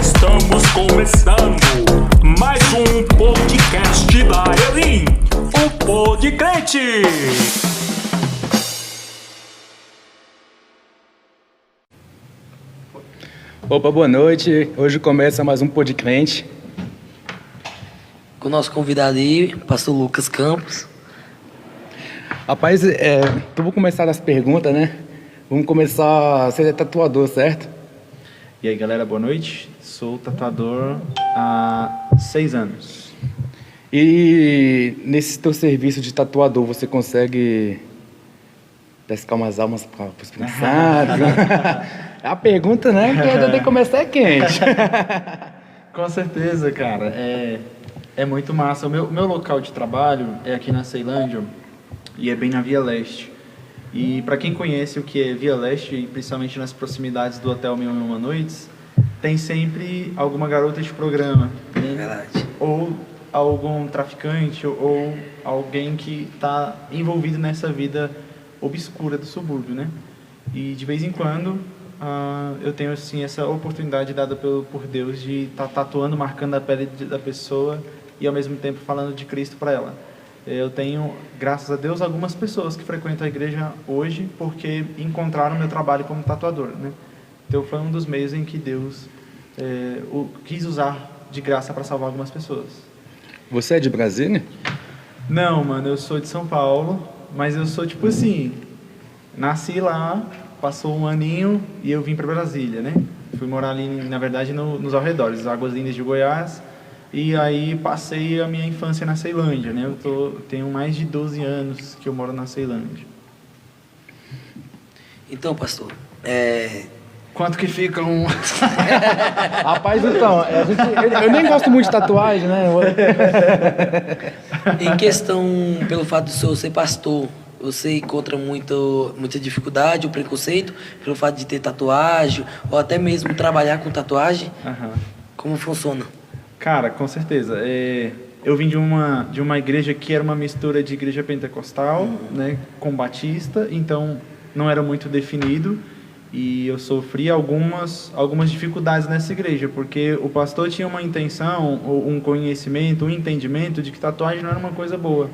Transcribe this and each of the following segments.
Estamos começando mais um podcast da Elim, o Pod Crente. Opa, boa noite. Hoje começa mais um Pod Crente. Com o nosso convidado aí, pastor Lucas Campos. Rapaz, então vou começar as perguntas, né? Vamos começar. Você é tatuador, certo? E aí, galera, boa noite. Sou tatuador há 6 anos. E nesse teu serviço de tatuador, você consegue pescar umas almas para os pensados? A pergunta, né? Que ainda tem que começar quente. Com certeza, cara. É muito massa. O meu local de trabalho é aqui na Ceilândia e é bem na Via Leste. E para quem conhece o que é Via Leste, e principalmente nas proximidades do Hotel 1001 Noites, tem sempre alguma garota de programa, né? Verdade. Ou algum traficante, ou alguém que está envolvido nessa vida obscura do subúrbio, né? E de vez em quando eu tenho assim essa oportunidade dada por Deus de estar tatuando, marcando a pele da pessoa e ao mesmo tempo falando de Cristo para ela. Eu tenho, graças a Deus, algumas pessoas que frequentam a igreja hoje porque encontraram meu trabalho como tatuador, né? Então foi um dos meios em que Deus quis usar de graça para salvar algumas pessoas. Você é de Brasília? Não, mano, eu sou de São Paulo, mas eu sou tipo assim, nasci lá, passou um aninho e eu vim para Brasília, né? Fui morar ali, na verdade, nos arredores, Águas Lindas de Goiás. E aí passei a minha infância na Ceilândia, né? Tenho mais de 12 anos que eu moro na Ceilândia. Então, pastor, Quanto que fica um... Rapaz, então, eu nem gosto muito de tatuagem, né? em questão, pelo fato do senhor ser pastor, você encontra muita dificuldade ou preconceito pelo fato de ter tatuagem ou até mesmo trabalhar com tatuagem? Uhum. Como funciona? Cara, com certeza. Eu vim de uma igreja que era uma mistura de igreja pentecostal, né, com batista, então não era muito definido e eu sofri algumas dificuldades nessa igreja, porque o pastor tinha uma intenção, um conhecimento, um entendimento de que tatuagem não era uma coisa boa,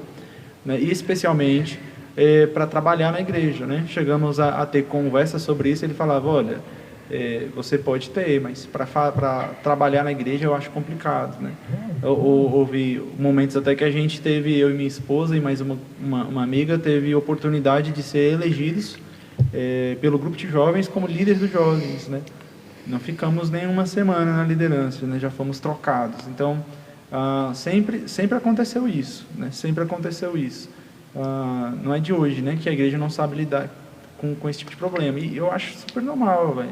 né, e especialmente para trabalhar na igreja, né? Chegamos a ter conversa sobre isso. Ele falava, olha, você pode ter, mas para trabalhar na igreja eu acho complicado, né? Houve momentos até que a gente teve, eu e minha esposa e mais uma amiga, teve oportunidade de ser elegidos pelo grupo de jovens como líderes dos jovens, né? Não ficamos nem uma semana na liderança, né? Já fomos trocados. Então, sempre aconteceu isso, né? Sempre aconteceu isso. Não é de hoje, né? Que a igreja não sabe lidar com esse tipo de problema. E eu acho super normal, véio,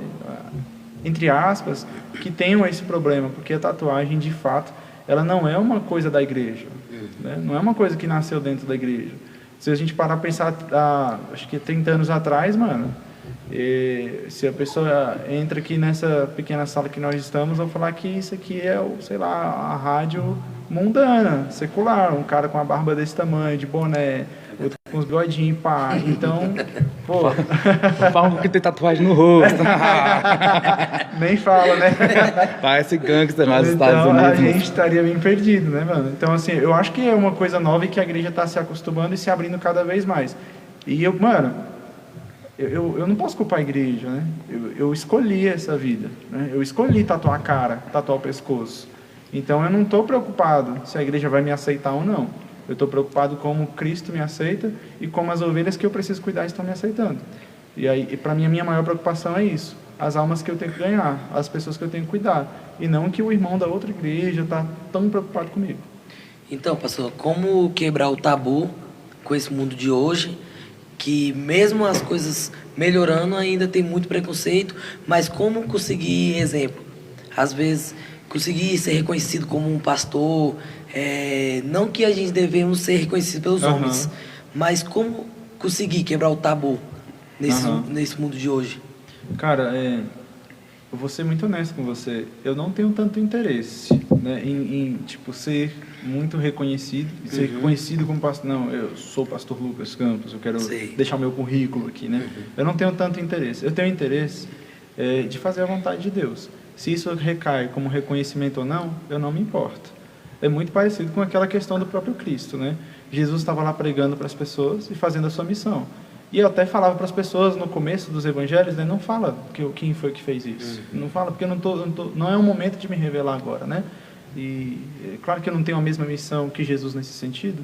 entre aspas, que tenham esse problema, porque a tatuagem, de fato, ela não é uma coisa da igreja, né? Não é uma coisa que nasceu dentro da igreja. Se a gente parar a pensar, acho que 30 anos atrás, mano, se a pessoa entra aqui nessa pequena sala que nós estamos, vão falar que isso aqui é, sei lá, a rádio mundana, secular, um cara com uma barba desse tamanho, de boné, outro com uns bigodinhos, pá. Então, pô... Falam que tem tatuagem no rosto. Nem fala, né? Parece gangster lá nos então, Estados Unidos. A gente estaria bem perdido, né, mano? Então, assim, eu acho que é uma coisa nova e que a igreja está se acostumando e se abrindo cada vez mais. E eu, mano, eu não posso culpar a igreja, né? Eu escolhi essa vida, né? Eu escolhi tatuar a cara, tatuar o pescoço. Então, eu não estou preocupado se a igreja vai me aceitar ou não. Eu estou preocupado como Cristo me aceita e como as ovelhas que eu preciso cuidar estão me aceitando. E aí, para mim, a minha maior preocupação é isso. As almas que eu tenho que ganhar, as pessoas que eu tenho que cuidar. E não que o irmão da outra igreja está tão preocupado comigo. Então, pastor, como quebrar o tabu com esse mundo de hoje, que mesmo as coisas melhorando, ainda tem muito preconceito, mas como conseguir, exemplo, às vezes, conseguir ser reconhecido como um pastor, não que a gente devemos ser reconhecidos pelos homens, mas como conseguir quebrar o tabu nesse mundo de hoje? Cara, eu vou ser muito honesto com você. Eu não tenho tanto interesse, né, em tipo, ser muito reconhecido, ser reconhecido como pastor. Não, eu sou o pastor Lucas Campos, eu quero deixar o meu currículo aqui, né? Eu não tenho tanto interesse. Eu tenho interesse de fazer a vontade de Deus. Se isso recai como reconhecimento ou não, eu não me importo. É muito parecido com aquela questão do próprio Cristo, né? Jesus estava lá pregando para as pessoas e fazendo a sua missão. E eu até falava para as pessoas no começo dos evangelhos, né? Não fala quem foi que fez isso. Não fala, porque não é o momento de me revelar agora, né? E é claro que eu não tenho a mesma missão que Jesus nesse sentido,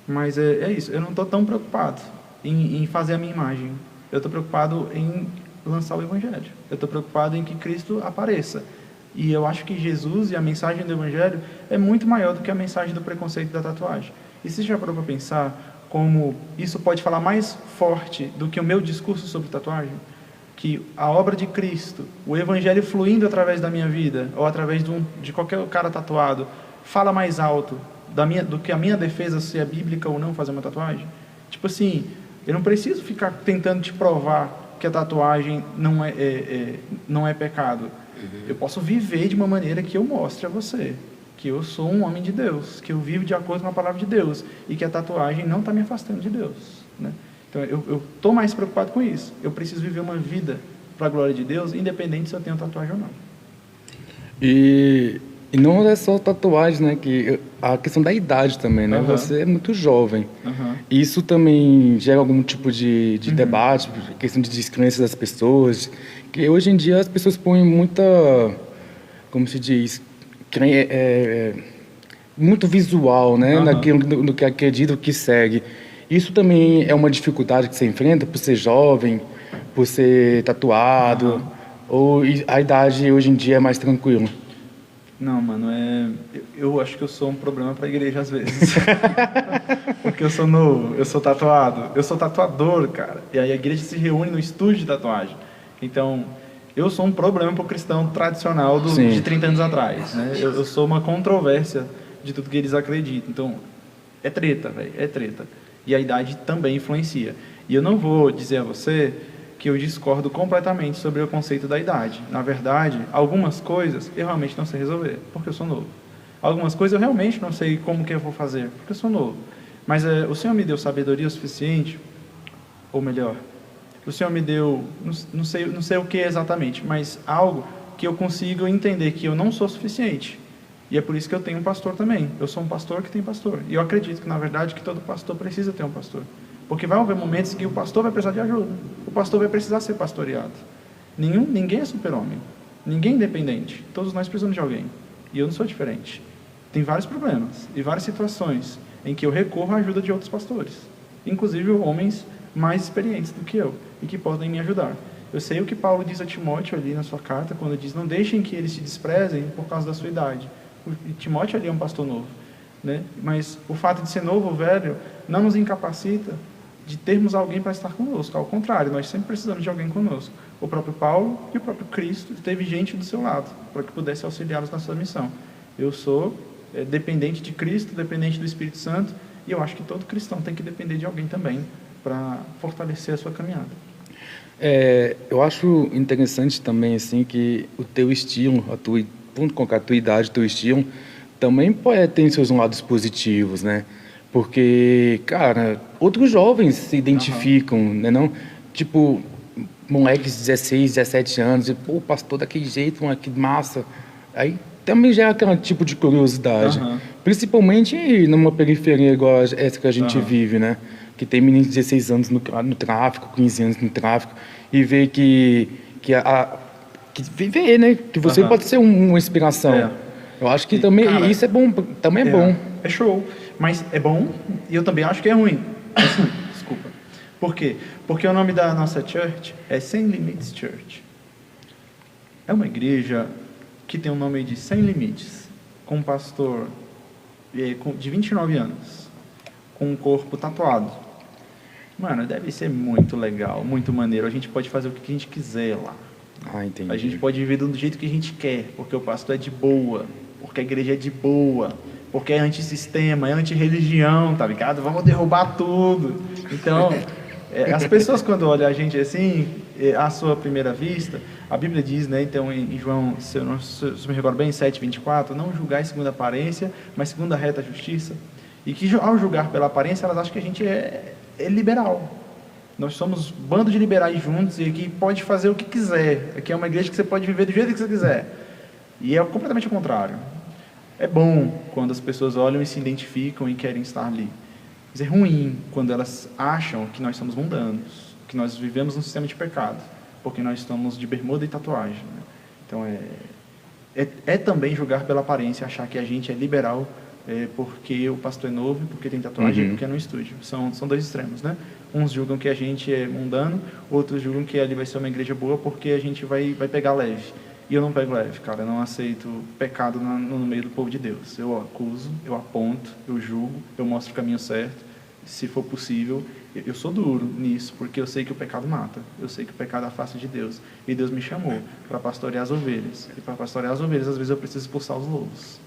mas é isso. Eu não estou tão preocupado em fazer a minha imagem. Eu estou preocupado em lançar o evangelho. Eu estou preocupado em que Cristo apareça. E eu acho que Jesus e a mensagem do evangelho é muito maior do que a mensagem do preconceito da tatuagem. E você já parou para pensar como isso pode falar mais forte do que o meu discurso sobre tatuagem? Que a obra de Cristo, o evangelho fluindo através da minha vida, ou através de qualquer cara tatuado, fala mais alto do que a minha defesa, se é bíblica ou não fazer uma tatuagem? Tipo assim, eu não preciso ficar tentando te provar que a tatuagem não é pecado. Eu posso viver de uma maneira que eu mostre a você que eu sou um homem de Deus, que eu vivo de acordo com a palavra de Deus e que a tatuagem não está me afastando de Deus, né? Então eu estou mais preocupado com isso. Eu preciso viver uma vida para a glória de Deus, independente se eu tenho tatuagem ou não. E não é só tatuagem, né? Que a questão da idade também, né? Você é muito jovem. Isso também gera algum tipo de debate, questão de descrença das pessoas. Que hoje em dia as pessoas põem muita, como se diz, muito visual, né? No que acredita, o que segue. Isso também é uma dificuldade que você enfrenta por ser jovem, por ser tatuado, ou a idade hoje em dia é mais tranquila? Não, mano, eu acho que eu sou um problema para a igreja às vezes. Porque eu sou novo, eu sou tatuado, eu sou tatuador, cara. E aí a igreja se reúne no estúdio de tatuagem. Então, eu sou um problema para o cristão tradicional de 30 anos atrás, né? Eu sou uma controvérsia de tudo que eles acreditam. Então, é treta, velho, é treta. E a idade também influencia. E eu não vou dizer a você que eu discordo completamente sobre o conceito da idade. Na verdade, algumas coisas eu realmente não sei resolver, porque eu sou novo. Algumas coisas eu realmente não sei como que eu vou fazer, porque eu sou novo. Mas o Senhor me deu sabedoria o suficiente, ou melhor, o Senhor me deu, não sei o que exatamente, mas algo que eu consigo entender que eu não sou suficiente. E é por isso que eu tenho um pastor também. Eu sou um pastor que tem pastor. E eu acredito que, na verdade, que todo pastor precisa ter um pastor. Porque vai haver momentos que o pastor vai precisar de ajuda. O pastor vai precisar ser pastoreado. Ninguém é super-homem. Ninguém é independente. Todos nós precisamos de alguém. E eu não sou diferente. Tem vários problemas e várias situações em que eu recorro à ajuda de outros pastores. Inclusive homens mais experientes do que eu e que podem me ajudar. Eu sei o que Paulo diz a Timóteo ali na sua carta, quando diz, não deixem que eles te desprezem por causa da sua idade. E Timóteo ali é um pastor novo, né? Mas o fato de ser novo ou velho não nos incapacita de termos alguém para estar conosco. Ao contrário, nós sempre precisamos de alguém conosco. O próprio Paulo e o próprio Cristo teve gente do seu lado para que pudesse auxiliá-los na sua missão. Eu sou dependente de Cristo, dependente do Espírito Santo, e eu acho que todo cristão tem que depender de alguém também para fortalecer a sua caminhada. Eu acho interessante também assim que o teu estilo, junto com a tua idade, o teu estilo, também tem seus lados positivos, né? Porque, cara, outros jovens se identificam, né? Não? Tipo, moleques de 16, 17 anos, e, pô, pastor daquele jeito, moleque massa. Aí também gera aquele tipo de curiosidade. Principalmente numa periferia igual essa que a gente vive, né? Que tem meninos de 16 anos no tráfico, 15 anos no tráfico, e ver vê, né? Que você pode ser uma inspiração. Eu acho que também, cara, isso é bom, também é bom. É show, mas é bom e eu também acho que é ruim. Desculpa. Por quê? Porque o nome da nossa church é Sem Limites Church. É uma igreja que tem o nome de Sem Limites, com um pastor de 29 anos, com um corpo tatuado. Mano, deve ser muito legal, muito maneiro. A gente pode fazer o que a gente quiser lá. Entendi. A gente pode viver do jeito que a gente quer, porque o pastor é de boa, porque a igreja é de boa, porque é antissistema, é antirreligião, tá ligado? Vamos derrubar tudo. Então, as pessoas quando olham a gente assim, à sua primeira vista, a Bíblia diz, né, então em João, se eu me recordo bem, 7:24, não julgai segundo a aparência, mas segundo a reta justiça. E que ao julgar pela aparência, elas acham que a gente é liberal. Nós somos um bando de liberais juntos e aqui pode fazer o que quiser. Aqui é uma igreja que você pode viver do jeito que você quiser. E é completamente o contrário. É bom quando as pessoas olham e se identificam e querem estar ali. Mas é ruim quando elas acham que nós somos mundanos, que nós vivemos num sistema de pecado, porque nós estamos de bermuda e tatuagem. Né? Então é também julgar pela aparência, achar que a gente é liberal porque o pastor é novo, porque tem tatuagem e porque é no estúdio. São dois extremos, né? Uns julgam que a gente é mundano, outros julgam que ali vai ser uma igreja boa porque a gente vai pegar leve. E eu não pego leve, cara. Eu não aceito pecado no meio do povo de Deus. Eu acuso, eu aponto, eu julgo, eu mostro o caminho certo. Se for possível, eu sou duro nisso, porque eu sei que o pecado mata. Eu sei que o pecado afasta de Deus. E Deus me chamou para pastorear as ovelhas. E para pastorear as ovelhas, às vezes eu preciso expulsar os lobos.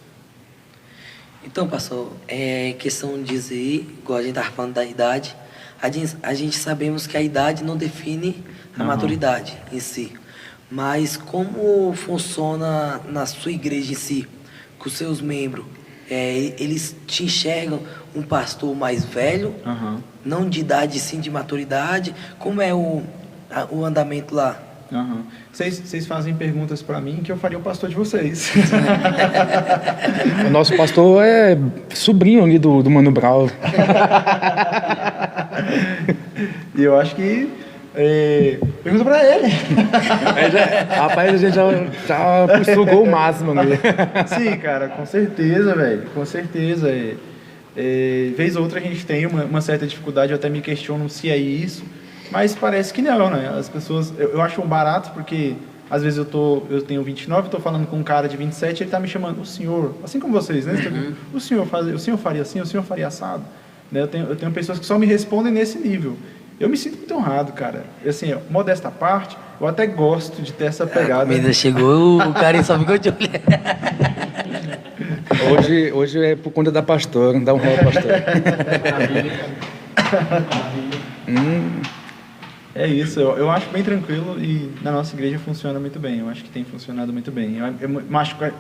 Então, pastor, é questão de dizer, igual a gente estava falando da idade, a gente sabemos que a idade não define a maturidade em si. Mas como funciona na sua igreja em si, com os seus membros? Eles te enxergam um pastor mais velho, não de idade, sim de maturidade? Como é o andamento lá? Vocês fazem perguntas para mim que eu faria o pastor de vocês. O nosso pastor é sobrinho ali do Mano Brown. E eu acho que... pergunta para ele. Rapaz, a gente já sugou o máximo ali. Sim, cara, com certeza, velho. Com certeza. Vez ou outra a gente tem uma certa dificuldade, eu até me questiono se é isso. Mas parece que não, né? As pessoas... Eu acho um barato porque... Às vezes eu tenho 29, estou falando com um cara de 27, ele está me chamando, o senhor, assim como vocês, né? O senhor faria assim, o senhor faria assado. Né? Eu tenho pessoas que só me respondem nesse nível. Eu me sinto muito honrado, cara. Assim, modesta parte, eu até gosto de ter essa pegada. A comida chegou, o cara só ficou de olhar. Hoje é por conta da pastora, dá um rolo, pastor. É isso, eu acho bem tranquilo e na nossa igreja funciona muito bem. Eu acho que tem funcionado muito bem. Eu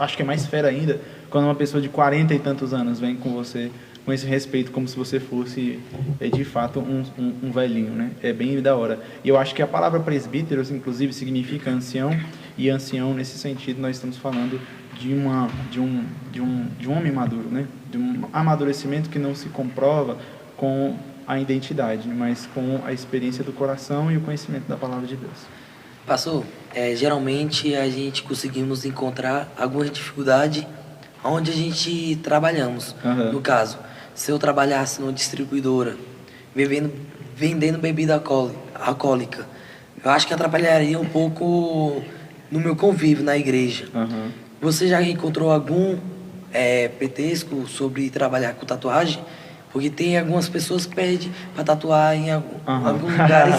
acho que é mais fera ainda quando uma pessoa de 40 e tantos anos vem com você, com esse respeito, como se você fosse, de fato, um velhinho, né? É bem da hora. E eu acho que a palavra presbíteros, inclusive, significa ancião, e ancião, nesse sentido, nós estamos falando de um homem maduro, né? De um amadurecimento que não se comprova com a identidade, mas com a experiência do coração e o conhecimento da palavra de Deus. Pastor, geralmente a gente conseguimos encontrar alguma dificuldade onde a gente trabalhamos. No caso, se eu trabalhasse numa distribuidora, vendendo bebida alcoólica, eu acho que atrapalharia um pouco no meu convívio na igreja. Você já encontrou algum pretexto sobre trabalhar com tatuagem? Porque tem algumas pessoas que pedem para tatuar em alguns lugares.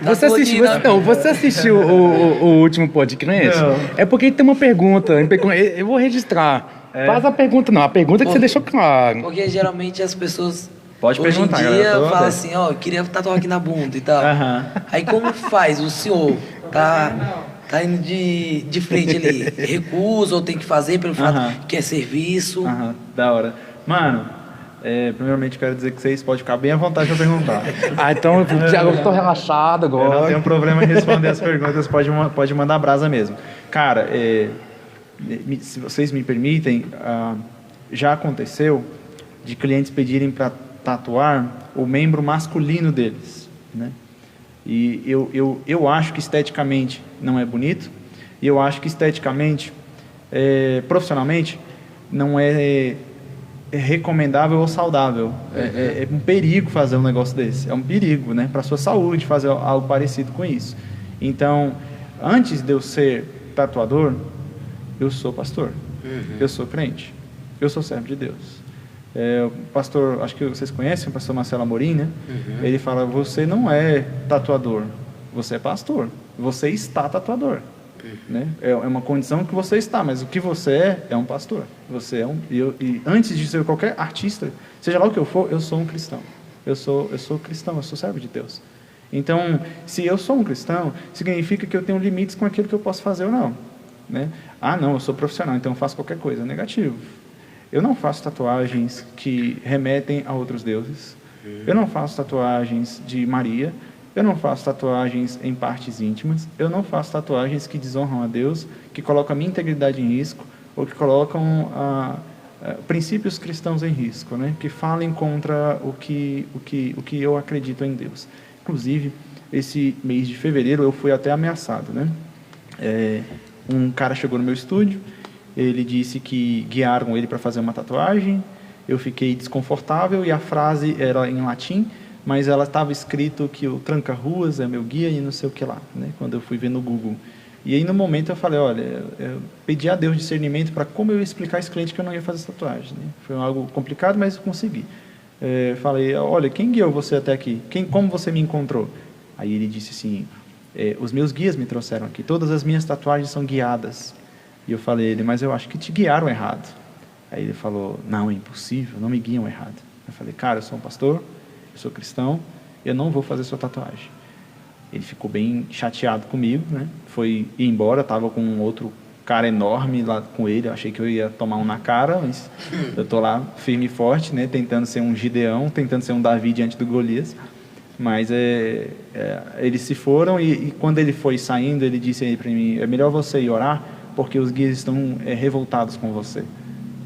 Você assistiu o último podcast? Não. É porque tem uma pergunta. Eu vou registrar. Faz a pergunta, não. A pergunta que você deixou claro. Porque geralmente as pessoas Pode hoje em perguntar, dia galera, falam assim, eu queria tatuar aqui na bunda e tal. Aí como faz? O senhor tá indo de frente ali, recusa ou tem que fazer pelo fato que é serviço? Da hora. Mano, primeiramente quero dizer que vocês podem ficar bem à vontade para perguntar. Então, Thiago, eu estou relaxado agora. Eu não tenho problema em responder as perguntas, pode mandar brasa mesmo. Cara, se vocês me permitem, já aconteceu de clientes pedirem para tatuar o membro masculino deles, né? E eu acho que esteticamente não é bonito, e eu acho que esteticamente, profissionalmente, não é recomendável ou saudável. É um perigo fazer um negócio desse. É um perigo, né, para a sua saúde fazer algo parecido com isso. Então, antes de eu ser tatuador, eu sou pastor. Eu sou crente. Eu sou servo de Deus. O pastor, acho que vocês conhecem, o pastor Marcelo Amorim, né? Ele fala, você não é tatuador, você é pastor. Você está tatuador. Né? É uma condição que você está, mas o que você é um pastor. Você é e antes de ser qualquer artista, seja lá o que eu for, eu sou um cristão. Eu sou cristão, eu sou servo de Deus. Então, se eu sou um cristão, significa que eu tenho limites com aquilo que eu posso fazer ou não, né? Não, eu sou profissional, então eu faço qualquer coisa. Negativo. Eu não faço tatuagens que remetem a outros deuses. Eu não faço tatuagens de Maria. Eu não faço tatuagens em partes íntimas, eu não faço tatuagens que desonram a Deus, que colocam a minha integridade em risco, ou que colocam princípios cristãos em risco, né? Que falem contra o que eu acredito em Deus. Inclusive, esse mês de fevereiro eu fui até ameaçado, né? Um cara chegou no meu estúdio, ele disse que guiaram ele para fazer uma tatuagem, eu fiquei desconfortável e a frase era em latim, mas ela estava escrito que o tranca-ruas é meu guia e não sei o que lá, né? Quando eu fui ver no Google. E aí, no momento, eu falei, olha, eu pedi a Deus discernimento para como eu ia explicar a esse cliente que eu não ia fazer tatuagem, né? Foi algo complicado, mas eu consegui. Falei, olha, quem guiou você até aqui? Como você me encontrou? Aí ele disse assim, os meus guias me trouxeram aqui, todas as minhas tatuagens são guiadas. E eu falei, mas eu acho que te guiaram errado. Aí ele falou, não, é impossível, não me guiam errado. Eu falei, cara, eu sou um pastor, eu sou cristão, eu não vou fazer sua tatuagem. Ele ficou bem chateado comigo, né? Foi ir embora, estava com um outro cara enorme lá com ele, eu achei que eu ia tomar um na cara, mas eu tô lá firme e forte, né? Tentando ser um Gideão, tentando ser um Davi diante do Golias. Mas eles se foram e quando ele foi saindo, ele disse aí para mim, é melhor você ir orar, porque os guias estão revoltados com você.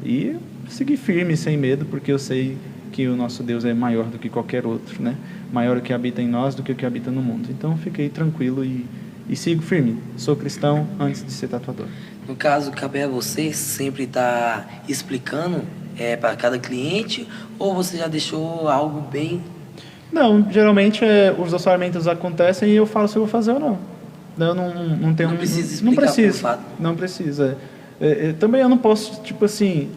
E segui firme, sem medo, porque eu sei que o nosso Deus é maior do que qualquer outro, né? Maior o que habita em nós do que o que habita no mundo. Então, fiquei tranquilo e sigo firme. Sou cristão antes de ser tatuador. No caso, cabe a você sempre estar explicando para cada cliente, ou você já deixou algo bem... Não, geralmente os orçamentos acontecem e eu falo se eu vou fazer ou não. Eu não tenho... Não precisa explicar por fato. Não precisa. Também eu não posso, tipo assim,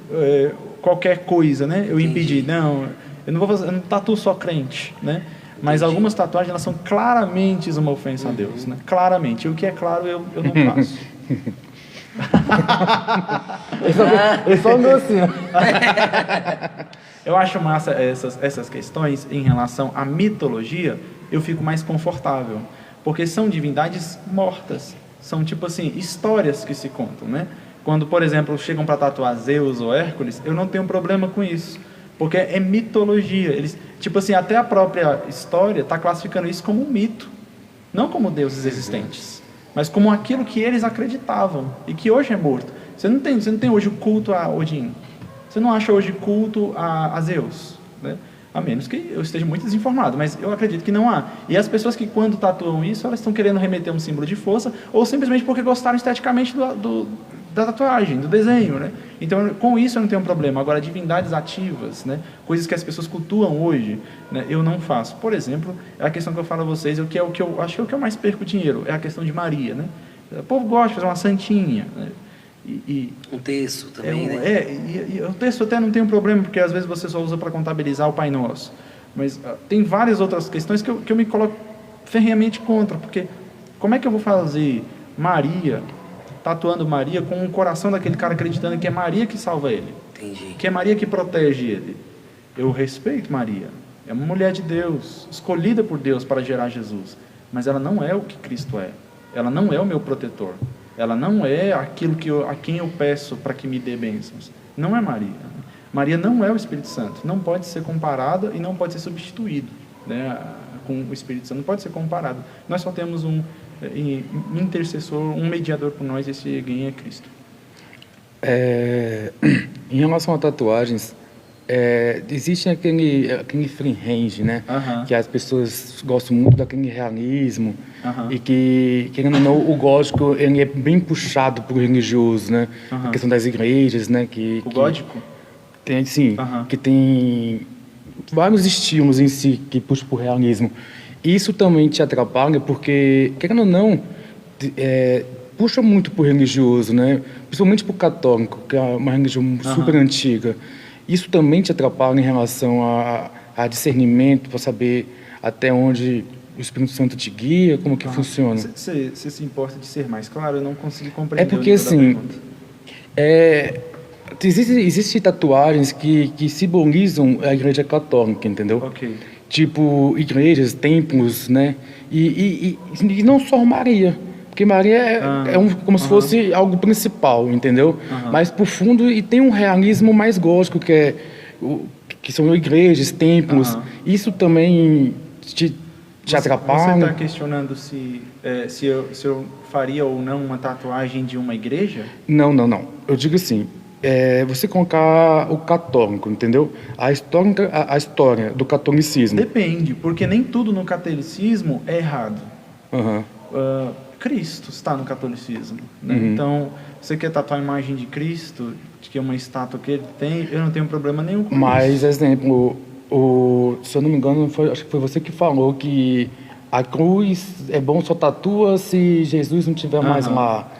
qualquer coisa, né? Eu impedir. Não, eu não vou fazer, eu não tatuo só crente, né? Mas algumas tatuagens, elas são claramente uma ofensa a Deus, né? Claramente. E o que é claro, eu não faço. Ele só andou assim, ó. Eu acho massa essas questões em relação à mitologia, eu fico mais confortável. Porque são divindades mortas. São, tipo assim, histórias que se contam, né? Quando, por exemplo, chegam para tatuar Zeus ou Hércules, eu não tenho problema com isso. Porque é mitologia. Eles, tipo assim, até a própria história está classificando isso como um mito. Não como deuses existentes, mas como aquilo que eles acreditavam e que hoje é morto. Você não tem hoje o culto a Odin. Você não acha hoje culto a Zeus, né? A menos que eu esteja muito desinformado, mas eu acredito que não há. E as pessoas que quando tatuam isso, elas estão querendo remeter um símbolo de força, ou simplesmente porque gostaram esteticamente da tatuagem, do desenho, né? Então, com isso eu não tenho problema. Agora, divindades ativas, né? Coisas que as pessoas cultuam hoje, né? Eu não faço. Por exemplo, é a questão que eu falo a vocês, o que eu acho que é o que eu mais perco dinheiro, é a questão de Maria, né? O povo gosta de fazer uma santinha, né? Um texto também, né? E o texto até não tem um problema, porque às vezes você só usa para contabilizar o Pai Nosso. Mas tem várias outras questões que eu me coloco ferrenhamente contra, porque como é que eu vou fazer Maria, tatuando Maria, com o coração daquele cara acreditando que é Maria que salva ele? Entendi. Que é Maria que protege ele. Eu respeito Maria. É uma mulher de Deus, escolhida por Deus para gerar Jesus. Mas ela não é o que Cristo é. Ela não é o meu protetor. Ela não é aquilo a quem eu peço para que me dê bênçãos. Não é Maria. Maria não é o Espírito Santo. Não pode ser comparada e não pode ser substituído, né, com o Espírito Santo. Não pode ser comparado. Nós só temos um intercessor, um mediador por nós, esse alguém é Cristo. Em relação a tatuagens, existe aquele free range, né? Que as pessoas gostam muito daquele realismo e que, querendo ou não, o gótico ele é bem puxado para o religioso, né? A questão das igrejas, né? Gótico? Tem, sim, que tem vários estilos em si que puxam para o realismo. Isso também te atrapalha porque, querendo ou não, puxa muito para o religioso, né? Principalmente para o católico, que é uma religião super antiga. Isso também te atrapalha em relação a discernimento, para saber até onde o Espírito Santo te guia, como que funciona? Você se importa de ser mais claro? Eu não consegui compreender. É porque, assim, existem tatuagens que simbolizam a igreja católica, entendeu? Ok. Tipo, igrejas, templos, né? E não só Maria. Porque Maria como se fosse algo principal, entendeu? Mas por fundo, e tem um realismo mais gótico, que são igrejas, templos. Isso também te atrapalha? Você está questionando se eu faria ou não uma tatuagem de uma igreja? Não. Eu digo assim, você colocar o católico, entendeu? A história do catolicismo. Depende, porque nem tudo no catolicismo é errado. Aham. Cristo está no catolicismo, né? Uhum. Então, você quer tatuar a imagem de Cristo, que é uma estátua que ele tem, eu não tenho problema nenhum com Mas, isso. exemplo, se eu não me engano, acho que foi você que falou que a cruz é bom só tatua se Jesus não estiver mais lá.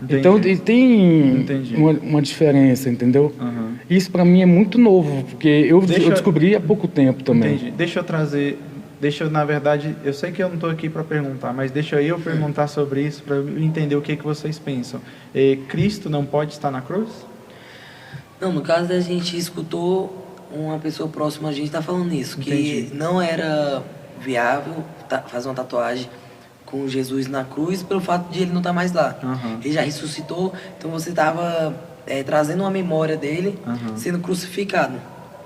Entendi. Então, tem Entendi. uma diferença, entendeu? Aham. Isso para mim é muito novo, porque eu Deixa- descobri há pouco tempo também. Entendi. Na verdade, eu sei que eu não estou aqui para perguntar, mas deixa eu perguntar sobre isso para eu entender o que vocês pensam. Cristo não pode estar na cruz? Não, no caso a gente escutou uma pessoa próxima a gente tá falando isso, Entendi. que não era viável fazer uma tatuagem com Jesus na cruz pelo fato de ele não estar mais lá. Aham. Ele já ressuscitou, então você estava trazendo uma memória dele Aham. sendo crucificado.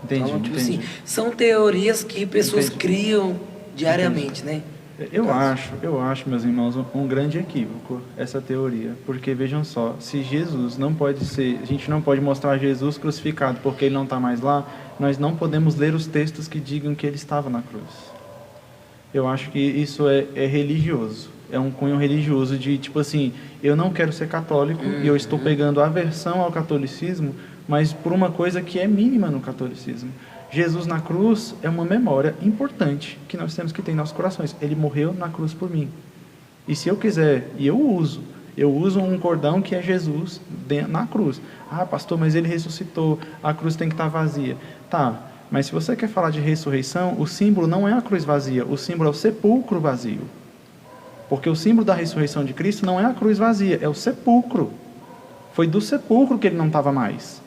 Entendi, Então, tipo entendi. assim, são teorias que pessoas Entendi. criam diariamente, né? Eu acho, meus irmãos, um grande equívoco essa teoria, porque vejam só, se Jesus não pode ser, a gente não pode mostrar Jesus crucificado porque ele não está mais lá, nós não podemos ler os textos que digam que ele estava na cruz. Eu acho que isso é religioso, é um cunho religioso de tipo assim, eu não quero ser católico e eu estou pegando aversão ao catolicismo, mas por uma coisa que é mínima no catolicismo. Jesus na cruz é uma memória importante que nós temos que ter em nossos corações. Ele morreu na cruz por mim. E se eu quiser, e eu uso um cordão que é Jesus na cruz. Ah, pastor, mas ele ressuscitou, a cruz tem que estar vazia. Tá, mas se você quer falar de ressurreição, o símbolo não é a cruz vazia, o símbolo é o sepulcro vazio. Porque o símbolo da ressurreição de Cristo não é a cruz vazia, é o sepulcro. Foi do sepulcro que ele não estava mais.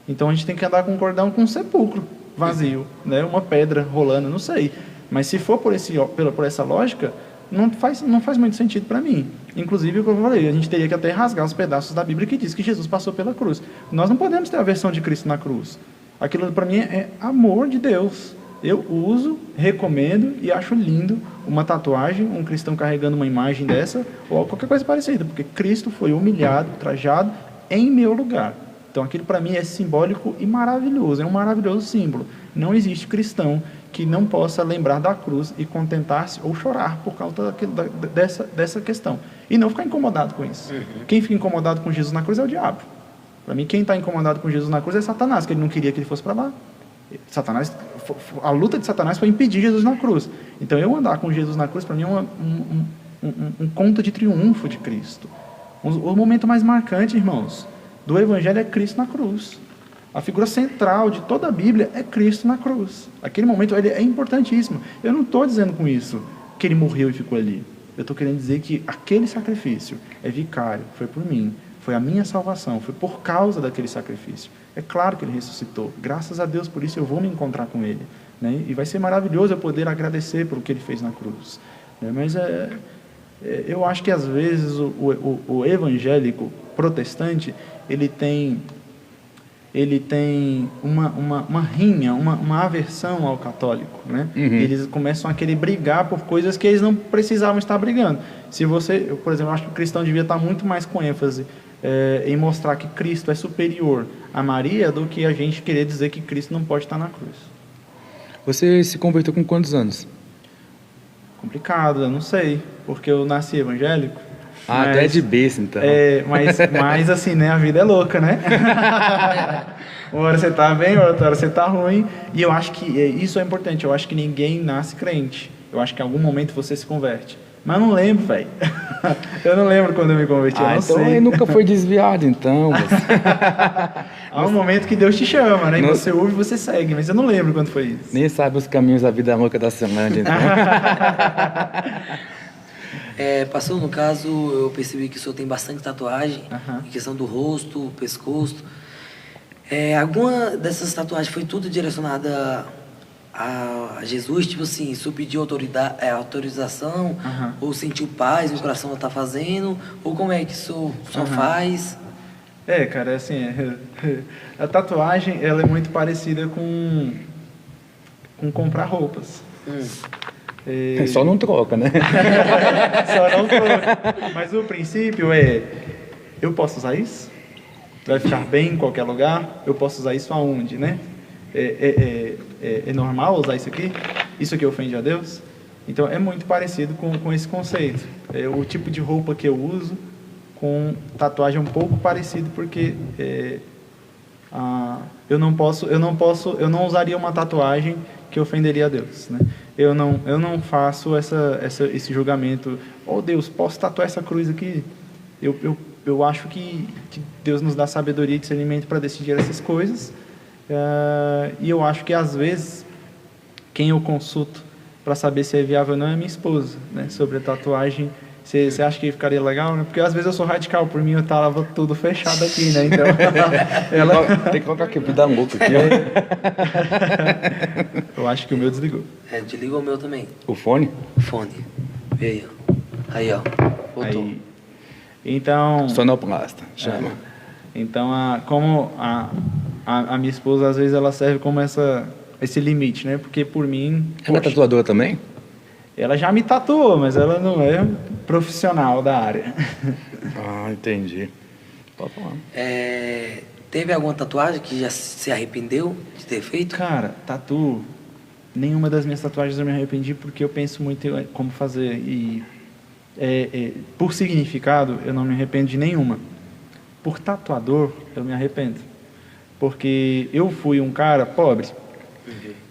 Então a gente tem que andar com um cordão com um sepulcro vazio, né? Uma pedra rolando, não sei. Mas se for por essa lógica, não faz muito sentido para mim. Inclusive, o que eu falei, a gente teria que até rasgar os pedaços da Bíblia que diz que Jesus passou pela cruz. Nós não podemos ter a versão de Cristo na cruz. Aquilo para mim é amor de Deus. Eu uso, recomendo e acho lindo uma tatuagem, um cristão carregando uma imagem dessa ou qualquer coisa parecida, porque Cristo foi humilhado, trajado em meu lugar. Então aquilo para mim é simbólico e maravilhoso, é um maravilhoso símbolo. Não existe cristão que não possa lembrar da cruz e contentar-se ou chorar por causa dessa questão. E não ficar incomodado com isso. Quem fica incomodado com Jesus na cruz é o diabo. Para mim, quem está incomodado com Jesus na cruz é Satanás, que ele não queria que ele fosse para lá. A luta de Satanás foi impedir Jesus na cruz. Então eu andar com Jesus na cruz, para mim é um conto de triunfo de Cristo. O momento mais marcante, irmãos, do Evangelho é Cristo na cruz. A figura central de toda a Bíblia é Cristo na cruz. Aquele momento ele é importantíssimo. Eu não estou dizendo com isso que ele morreu e ficou ali. Eu estou querendo dizer que aquele sacrifício é vicário, foi por mim, foi a minha salvação, foi por causa daquele sacrifício. É claro que ele ressuscitou. Graças a Deus por isso eu vou me encontrar com ele, né? E vai ser maravilhoso eu poder agradecer por o que ele fez na cruz, né? Mas eu acho que às vezes o evangélico protestante ele tem uma rinha, uma aversão ao católico, né? Eles começam a querer brigar por coisas que eles não precisavam estar brigando. Por exemplo, eu acho que o cristão devia estar muito mais com ênfase em mostrar que Cristo é superior a Maria do que a gente querer dizer que Cristo não pode estar na cruz. Você se converteu com quantos anos? Complicado, eu não sei, porque eu nasci evangélico. Até de berço, então. Mas assim, né? A vida é louca, né? Uma hora você tá bem, outra hora você tá ruim. E eu acho que isso é importante. Eu acho que ninguém nasce crente. Eu acho que em algum momento você se converte. Mas eu não lembro, velho. Eu não lembro quando eu me converti, eu não então sei. ele nunca foi desviado, então. Há um momento que Deus te chama, né? E você ouve e você segue. Mas eu não lembro quando foi isso. Nem sabe os caminhos da vida louca da Ceilândia, então. Pastor, no caso, eu percebi que o senhor tem bastante tatuagem, Aham. em questão do rosto, pescoço. Alguma dessas tatuagens foi tudo direcionada a Jesus? Tipo assim, o senhor pediu autorização, Aham. ou sentiu paz no coração ao estar fazendo? Ou como é que o senhor só Aham. faz? Cara, assim, a tatuagem, ela é muito parecida com comprar roupas. Só não troca, né? Só não troca. Mas o princípio é, eu posso usar isso? Vai ficar bem em qualquer lugar? Eu posso usar isso aonde, né? É normal usar isso aqui? Isso aqui ofende a Deus? Então é muito parecido com esse conceito. O tipo de roupa que eu uso com tatuagem é um pouco parecido, porque eu não usaria uma tatuagem que ofenderia a Deus, né? Eu não faço esse julgamento. Oh Deus, posso tatuar essa cruz aqui? Eu acho que Deus nos dá sabedoria e discernimento para decidir essas coisas. E eu acho que às vezes quem eu consulto para saber se é viável ou não é minha esposa, né? Sobre a tatuagem. Você acha que ficaria legal, né? Porque às vezes eu sou radical, por mim eu tava tudo fechado aqui, né? Então, Tem que colocar aqui, vida louca aqui, ó. Eu acho que o meu desligou. Desligou o meu também. O fone? O fone. Vê aí, ó. Aí, ó. Voltou. Aí, então, Sonoplasta, chama. então como a minha esposa, às vezes, ela serve como esse limite, né? Porque por mim... Ela é poxa, tatuadora também? ela já me tatuou, mas ela não é profissional da área. Ah, entendi. Pode falar. Teve alguma tatuagem que já se arrependeu de ter feito? Cara, tatu... Nenhuma das minhas tatuagens eu me arrependi, porque eu penso muito em como fazer. E por significado, eu não me arrependo de nenhuma. Por tatuador, eu me arrependo. Porque eu fui um cara pobre.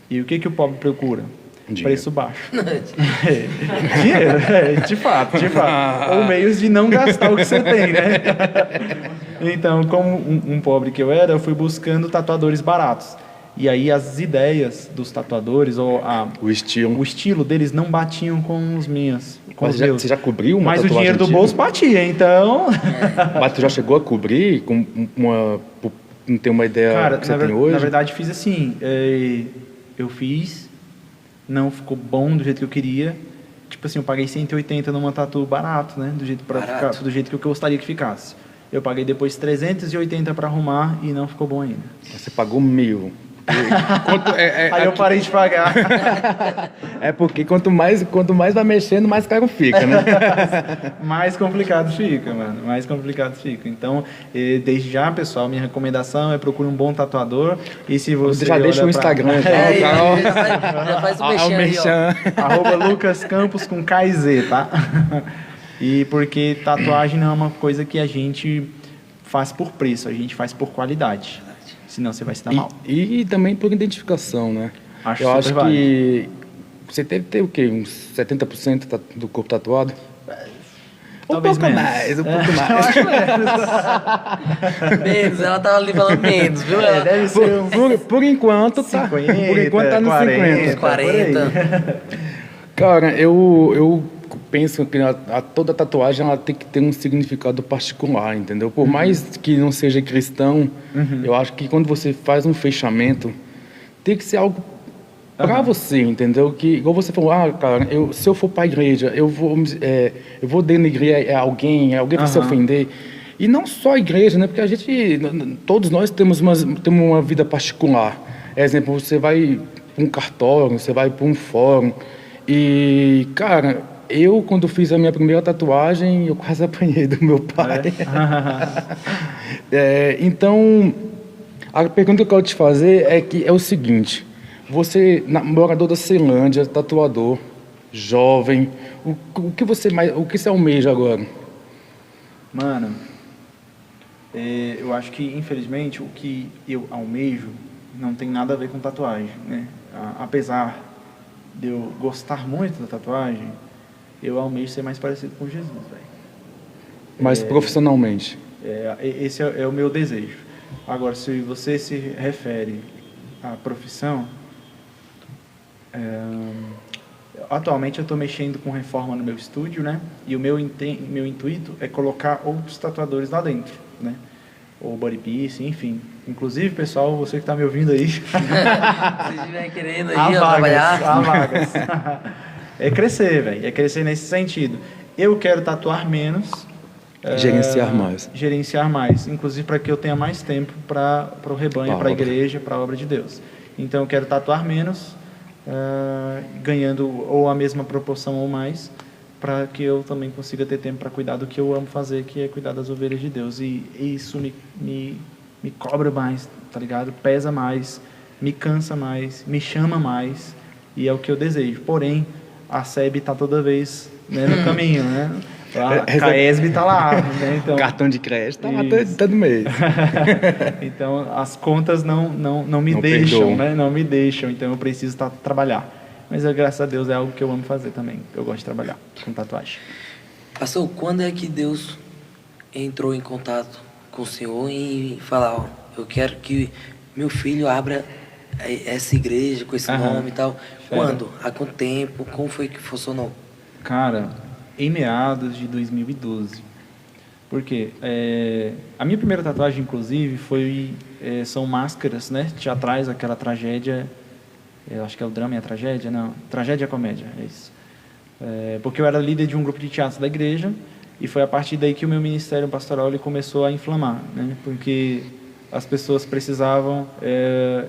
E o que o pobre procura? Dinheiro. Preço baixo. Dinheiro, de fato. Ou meios de não gastar o que você tem, né? Então, como um pobre que eu era, eu fui buscando tatuadores baratos. E aí as ideias dos tatuadores, ou o estilo deles não batiam com os meus. Você já cobriu uma Mas tatuagem o dinheiro do antiga? bolso batia, então... Mas tu já chegou a cobrir com não ter uma ideia Cara, que você tem hoje? na verdade, fiz assim. Eu fiz, não ficou bom do jeito que eu queria. Tipo assim, eu paguei 180 numa tatu barato, né? Do jeito que eu gostaria que ficasse. Eu paguei depois 380 para arrumar e não ficou bom ainda. Você pagou 1.000. Aí eu parei de pagar. É porque quanto mais vai mexendo, mais caro fica, né? Mais complicado fica, mano. Mais complicado fica. Então, desde já, pessoal, minha recomendação é procure um bom tatuador. E se você já deixa o Instagram. Já faz o mexão aí, ó. @lucascampos com KZ, tá? E porque tatuagem não é uma coisa que a gente faz por preço, a gente faz por qualidade. Senão você vai se dar mal. E também por identificação, né? Eu acho que você deve ter o quê? Uns 70% do corpo tatuado? Talvez um pouco menos. mais, um pouco Eu mais. acho menos. Menos, ela tava ali falando menos, viu? Deve ser uns Por enquanto tá. 50, Por enquanto tá nos 50. 40. Cara, eu penso que toda tatuagem ela tem que ter um significado particular, entendeu? Por mais que não seja cristão, eu acho que quando você faz um fechamento, tem que ser algo pra você, entendeu? Que, igual você falou, cara, se eu for pra igreja, eu vou denegrir alguém vai se ofender. E não só a igreja, né? Porque todos nós temos uma vida particular. Exemplo, você vai para um cartório, você vai para um fórum. E, cara, quando fiz a minha primeira tatuagem, eu quase apanhei do meu pai. Então, a pergunta que eu quero te fazer é o seguinte. Você, morador da Ceilândia, tatuador, jovem, o que você almeja agora? Mano, eu acho que, infelizmente, o que eu almejo não tem nada a ver com tatuagem, né? Apesar de eu gostar muito da tatuagem, eu almejo ser mais parecido com Jesus, velho. Mas profissionalmente? Esse é o meu desejo. Agora, se você se refere à profissão, atualmente eu estou mexendo com reforma no meu estúdio, né? E o meu intuito é colocar outros tatuadores lá dentro, né? Ou body piece, enfim. Inclusive, pessoal, você que está me ouvindo aí... Se estiver querendo aí, trabalhar... Há vagas. É crescer, velho. É crescer nesse sentido. Eu quero tatuar menos... Gerenciar mais. Inclusive, para que eu tenha mais tempo para o rebanho, para a igreja, para a obra de Deus. Então, eu quero tatuar menos ganhando ou a mesma proporção ou mais, para que eu também consiga ter tempo para cuidar do que eu amo fazer, que é cuidar das ovelhas de Deus. E isso me cobra mais, tá ligado? Pesa mais, me cansa mais, me chama mais, e é o que eu desejo. Porém, a SEB está toda vez, né, no caminho, né? A CAESB está lá, né? Então, O cartão de crédito tá lá Isso. todo mês. então, as contas não me Não deixam, perdoam. né? Não me deixam, então eu preciso trabalhar. Mas, graças a Deus, é algo que eu amo fazer também. Eu gosto de trabalhar com tatuagem. Pastor, quando é que Deus entrou em contato com o senhor e falar, ó, eu quero que meu filho abra essa igreja com esse nome e tal? Quando? Há quanto tempo? Como foi que funcionou? Cara, em meados de 2012. Por quê? A minha primeira tatuagem, inclusive, são máscaras, né? Teatrais, aquela tragédia. Eu acho que é o drama e a tragédia, não. Tragédia e a comédia, é isso. Porque eu era líder de um grupo de teatro da igreja e foi a partir daí que o meu ministério pastoral ele começou a inflamar, né? Porque as pessoas precisavam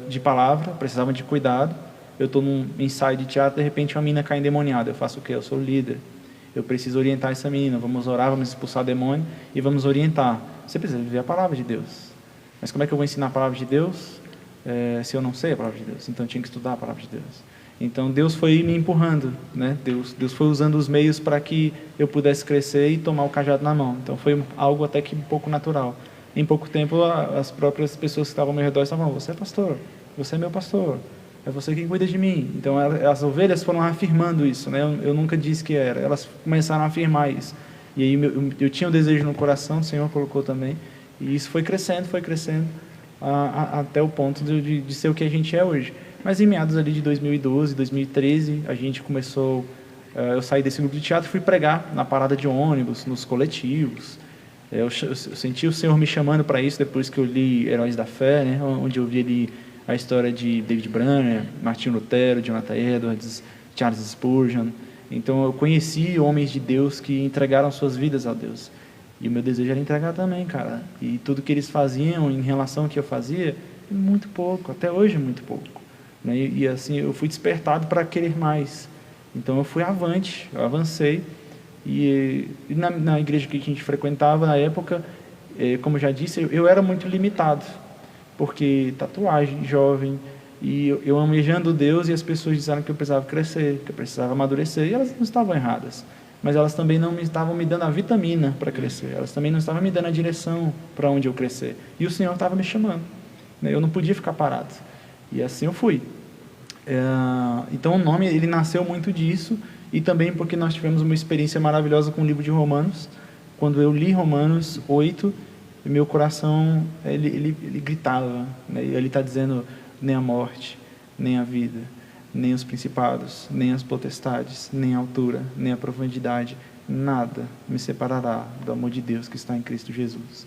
de palavra, precisavam de cuidado. Eu estou num ensaio de teatro, de repente uma menina cai endemoniada. Eu faço o quê? Eu sou o líder. Eu preciso orientar essa menina. Vamos orar, vamos expulsar o demônio e vamos orientar. Você precisa viver a palavra de Deus. Mas como é que eu vou ensinar a palavra de Deus se eu não sei a palavra de Deus? Então eu tinha que estudar a palavra de Deus. Então Deus foi me empurrando, né? Deus foi usando os meios para que eu pudesse crescer e tomar o cajado na mão. Então foi algo até que um pouco natural. Em pouco tempo as próprias pessoas que estavam ao meu redor estavam falando: você é pastor, você é meu pastor, é você quem cuida de mim. Então as ovelhas foram afirmando isso, né? Eu nunca disse que era, elas começaram a afirmar isso. E aí eu tinha um desejo no coração, o Senhor colocou também, e isso foi crescendo até o ponto de ser o que a gente é hoje. Mas em meados ali de 2012, 2013, a gente começou, eu saí desse grupo de teatro e fui pregar na parada de ônibus, nos coletivos. Eu senti o Senhor me chamando para isso depois que eu li Heróis da Fé, né? Onde eu vi ali a história de David Branner, Martinho Lutero, Jonathan Edwards, Charles Spurgeon. Então eu conheci homens de Deus que entregaram suas vidas a Deus. E o meu desejo era entregar também, cara. E tudo que eles faziam em relação ao que eu fazia, muito pouco, até hoje muito pouco. Né? E assim, eu fui despertado para querer mais. Então eu fui avante, eu avancei. E na igreja que a gente frequentava na época, como eu já disse, eu era muito limitado. Porque tatuagem, jovem, e eu almejando Deus, e as pessoas disseram que eu precisava crescer, que eu precisava amadurecer, e elas não estavam erradas. Mas elas também não estavam me dando a vitamina para crescer, elas também não estavam me dando a direção para onde eu crescer. E o Senhor estava me chamando, né? Eu não podia ficar parado. E assim eu fui. Então o nome ele nasceu muito disso, e também porque nós tivemos uma experiência maravilhosa com o livro de Romanos. Quando eu li Romanos 8, meu coração ele gritava, né? Ele está dizendo: nem a morte, nem a vida, nem os principados, nem as potestades, nem a altura, nem a profundidade, nada me separará do amor de Deus que está em Cristo Jesus.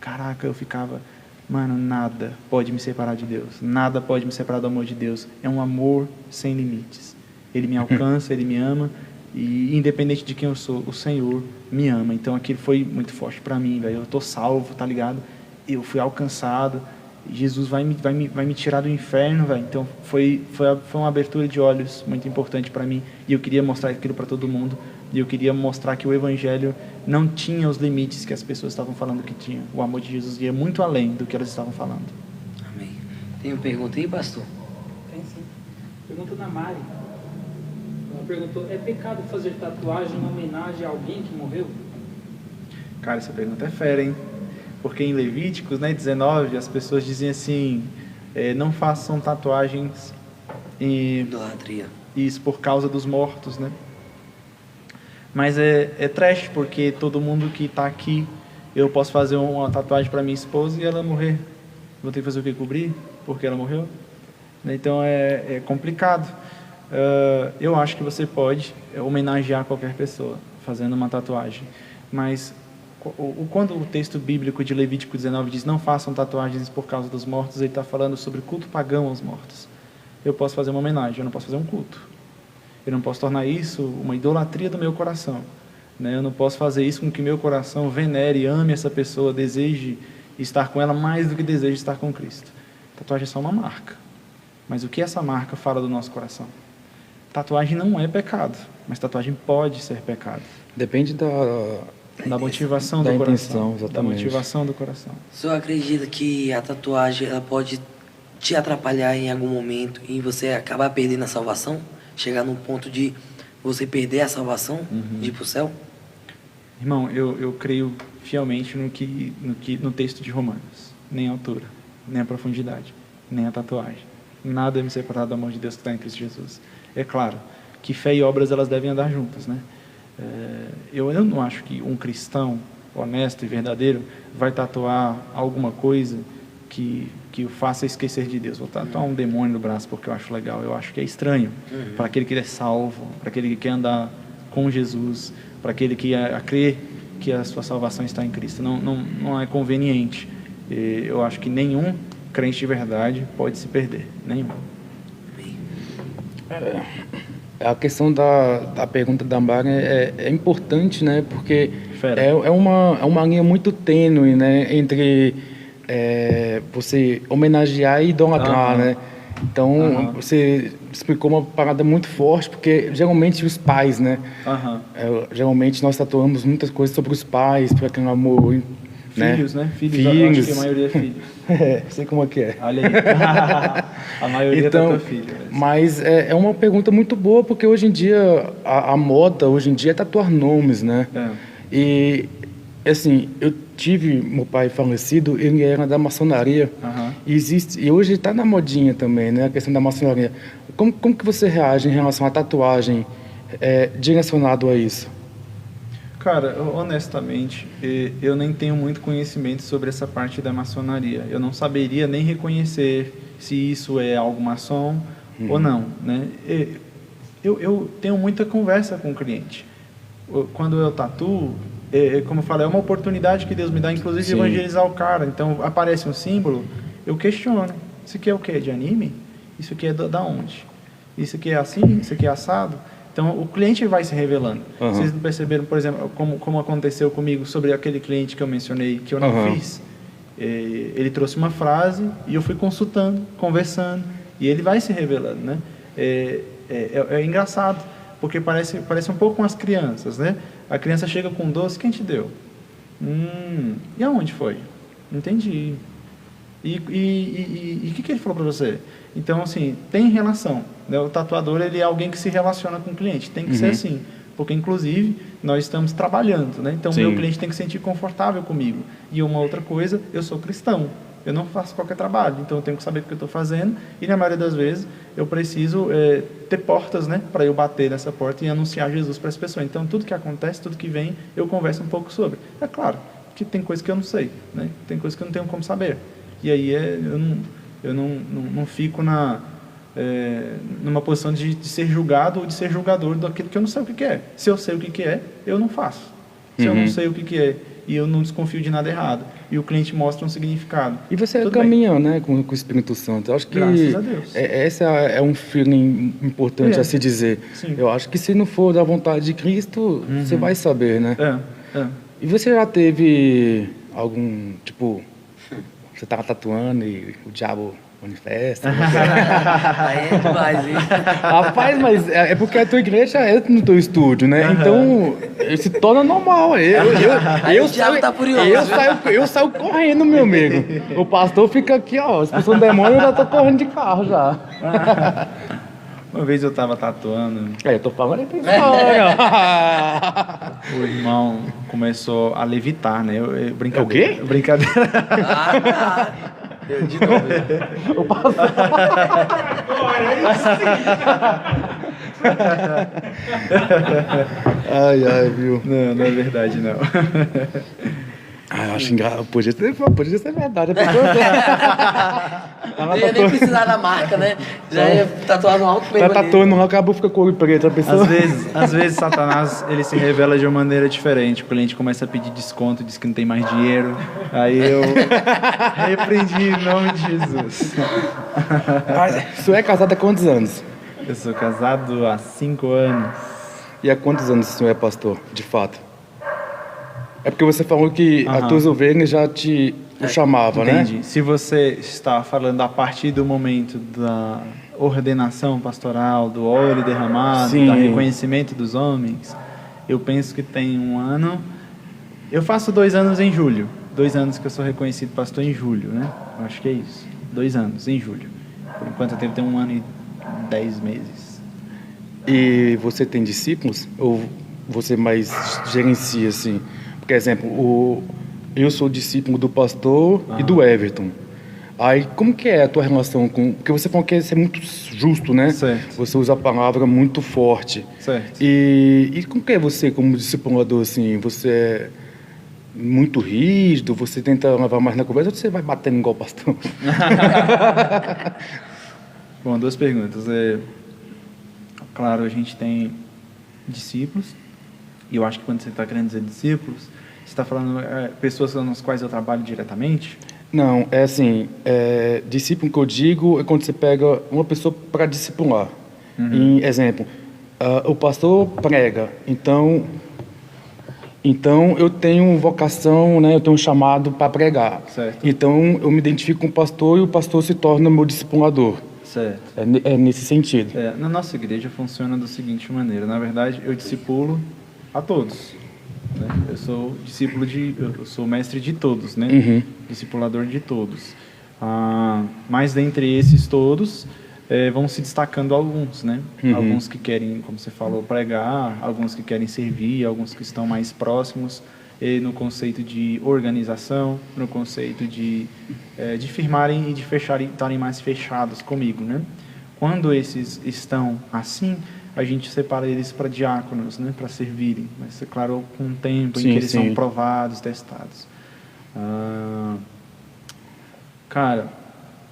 Caraca, eu ficava, mano, nada pode me separar de Deus, nada pode me separar do amor de Deus. É um amor sem limites. Ele me alcança, Ele me ama, e independente de quem eu sou, o Senhor me ama. Então aquilo foi muito forte para mim, velho. Eu estou salvo, tá ligado? Eu fui alcançado. Jesus vai me tirar do inferno, velho. Então foi uma abertura de olhos muito importante para mim, e eu queria mostrar aquilo para todo mundo, e eu queria mostrar que o Evangelho não tinha os limites que as pessoas estavam falando que tinha. O amor de Jesus ia muito além do que elas estavam falando. Amém. Tem uma pergunta aí, pastor? Tem sim. Pergunta da Mari. Ela perguntou: é pecado fazer tatuagem em homenagem a alguém que morreu? Cara, essa pergunta é fera, hein? Porque em Levíticos, né, 19, as pessoas dizem assim: não façam tatuagens Idolatria. isso por causa dos mortos, né? Mas é trash, porque todo mundo que está aqui, eu posso fazer uma tatuagem para minha esposa e ela morrer. Vou ter que fazer o quê? Cobrir? Porque ela morreu? Então é complicado. Eu acho que você pode homenagear qualquer pessoa fazendo uma tatuagem, mas quando o texto bíblico de Levítico 19 diz: não façam tatuagens por causa dos mortos, ele está falando sobre culto pagão aos mortos. Eu posso fazer uma homenagem, eu não posso fazer um culto. Eu não posso tornar isso uma idolatria do meu coração, né? Eu não posso fazer isso com que meu coração venere, ame essa pessoa, deseje estar com ela mais do que deseje estar com Cristo. Tatuagem é só uma marca, mas o que essa marca fala do nosso coração? tatuagem não é pecado, mas tatuagem pode ser pecado. Depende Da motivação da do intenção, coração. Da exatamente. motivação do coração. O senhor acredita que a tatuagem ela pode te atrapalhar em algum momento e você acabar perdendo a salvação? Chegar num ponto de você perder a salvação, de ir pro céu? Irmão, eu creio fielmente no texto de Romanos. Nem a altura, nem a profundidade, nem a tatuagem. Nada é me separar do amor de Deus que está em Cristo Jesus. É claro que fé e obras elas devem andar juntas, né? Eu não acho que um cristão honesto e verdadeiro vai tatuar alguma coisa que o faça esquecer de Deus. Vou tatuar um demônio no braço porque eu acho legal. Eu acho que é estranho para aquele que é salvo, para aquele que quer andar com Jesus, para aquele que crê que a sua salvação está em Cristo. Não é conveniente. Eu acho que nenhum crente de verdade pode se perder. Nenhum. A questão da pergunta da Mari é importante, né? Porque Fera. é uma linha muito tênue, né? Entre você homenagear e idolatrar, né? Então, você explicou uma parada muito forte, porque geralmente os pais, né? Geralmente nós tatuamos muitas coisas sobre os pais, para aquele amor, Filhos, né? Filhos. Eu acho que a maioria é filhos. Sei como é que é. Olha aí. A maioria Então, tatua filho. mas é uma pergunta muito boa, porque hoje em dia, a moda hoje em dia é tatuar nomes, né? E, assim, eu tive meu pai falecido, ele era da maçonaria, e hoje está na modinha também, né? A questão da maçonaria. Como que você reage em relação à tatuagem direcionado a isso? Cara, honestamente, eu nem tenho muito conhecimento sobre essa parte da maçonaria. Eu não saberia nem reconhecer se isso é algo maçom ou não, né? Eu tenho muita conversa com o cliente. Quando eu tatuo, como eu falei, é uma oportunidade que Deus me dá, inclusive, de evangelizar o cara. Então, aparece um símbolo, eu questiono. Isso aqui é o quê? De anime? Isso aqui é da onde? Isso aqui é assim? Isso aqui é assado? Então, o cliente vai se revelando. Vocês não perceberam, por exemplo, como aconteceu comigo sobre aquele cliente que eu mencionei, que eu não fiz? Ele trouxe uma frase e eu fui consultando, conversando, e ele vai se revelando, né? É engraçado, porque parece um pouco com as crianças, né? A criança chega com um doce, quem te deu? E aonde foi? Entendi. E o que ele falou para você? Então, assim, tem relação, né? O tatuador, ele é alguém que se relaciona com o cliente. Tem que ser assim, porque, inclusive, nós estamos trabalhando, né? Então, o meu cliente tem que se sentir confortável comigo. E uma outra coisa, eu sou cristão. Eu não faço qualquer trabalho, então eu tenho que saber o que eu estou fazendo. E, na maioria das vezes, eu preciso ter portas, né? Para eu bater nessa porta e anunciar Jesus para as pessoas. Então, tudo que acontece, tudo que vem, eu converso um pouco sobre. É claro que tem coisa que eu não sei, né? Tem coisa que eu não tenho como saber. E aí, eu não fico numa posição de ser julgado ou de ser julgador daquilo que eu não sei o que é. Se eu sei o que é, eu não faço. Se eu não sei o que é e eu não desconfio de nada errado, e o cliente mostra um significado. E você caminha, né, com o Espírito Santo. Eu acho que graças a Deus. Esse é um feeling importante a se dizer. Sim. Eu acho que se não for da vontade de Cristo, você vai saber, né? E você já teve algum, tipo, você estava tatuando e o diabo manifesta? Aí é demais, hein? Rapaz, mas é porque a tua igreja é no teu estúdio, né? Então, se torna normal. O diabo tá furioso. Eu saio correndo, meu amigo. O pastor fica aqui, ó, expulsando demônio, eu já tô correndo de carro já. Uma vez eu estava tatuando, Eu tô falando aí pra história. o irmão começou a levitar, né? Brincadeira. O quê? Brincadeira. Eu de novo. O pastor... Ai, viu? Não é verdade, não. Eu acho engraçado. Podia ser verdade. Não ia nem precisar da marca, né? Já ia tatuar no alto mesmo. Tá tatuando lá, acabou, fica com o olho preto. A pessoa... Às vezes Satanás, ele se revela de uma maneira diferente. O cliente começa a pedir desconto, diz que não tem mais dinheiro. Aí eu repreendi em nome de Jesus. O senhor é casado há quantos anos? Eu sou casado há 5 anos. E há quantos anos o senhor é pastor, de fato? É porque você falou que as tuas ovelhas já te o chamava, né? Entendi. Se você está falando a partir do momento da ordenação pastoral, do óleo derramado, Sim. do reconhecimento dos homens, eu penso que tem 1 ano. Eu faço 2 anos em julho. 2 anos que eu sou reconhecido pastor em julho, né? Eu acho que é isso. 2 anos em julho. Por enquanto eu tenho que ter 1 ano e 10 meses. E você tem discípulos? Ou você mais gerencia, assim? Por exemplo, eu sou discípulo do pastor e do Everton. Aí, como que é a tua relação com... Porque você falou que é ser muito justo, né? Certo. Você usa a palavra muito forte. Certo. E como que é você como discipulador, assim? Você é muito rígido? Você tenta levar mais na conversa ou você vai batendo igual o pastor? Bom, 2 perguntas. Claro, a gente tem discípulos, e eu acho que quando você está querendo dizer discípulos, você está falando pessoas com as quais eu trabalho diretamente? Não, é assim, discípulo que eu digo é quando você pega uma pessoa para discipular. Em exemplo, o pastor prega, então eu tenho vocação, né, eu tenho um chamado para pregar. Certo. Então eu me identifico com o pastor e o pastor se torna meu discipulador. Certo. É nesse sentido. Na nossa igreja funciona da seguinte maneira. Na verdade, eu discipulo a todos, né? Eu sou mestre de todos, né? Discipulador de todos. Mas dentre esses todos, vão se destacando alguns, né? Alguns que querem, como você falou, pregar, alguns que querem servir, alguns que estão mais próximos, no conceito de organização, no conceito de firmarem e de fecharem, estarem mais fechados comigo, né? Quando esses estão assim, a gente separa eles para diáconos, né? Para servirem, mas é claro, com um tempo em que eles são provados, testados. Cara,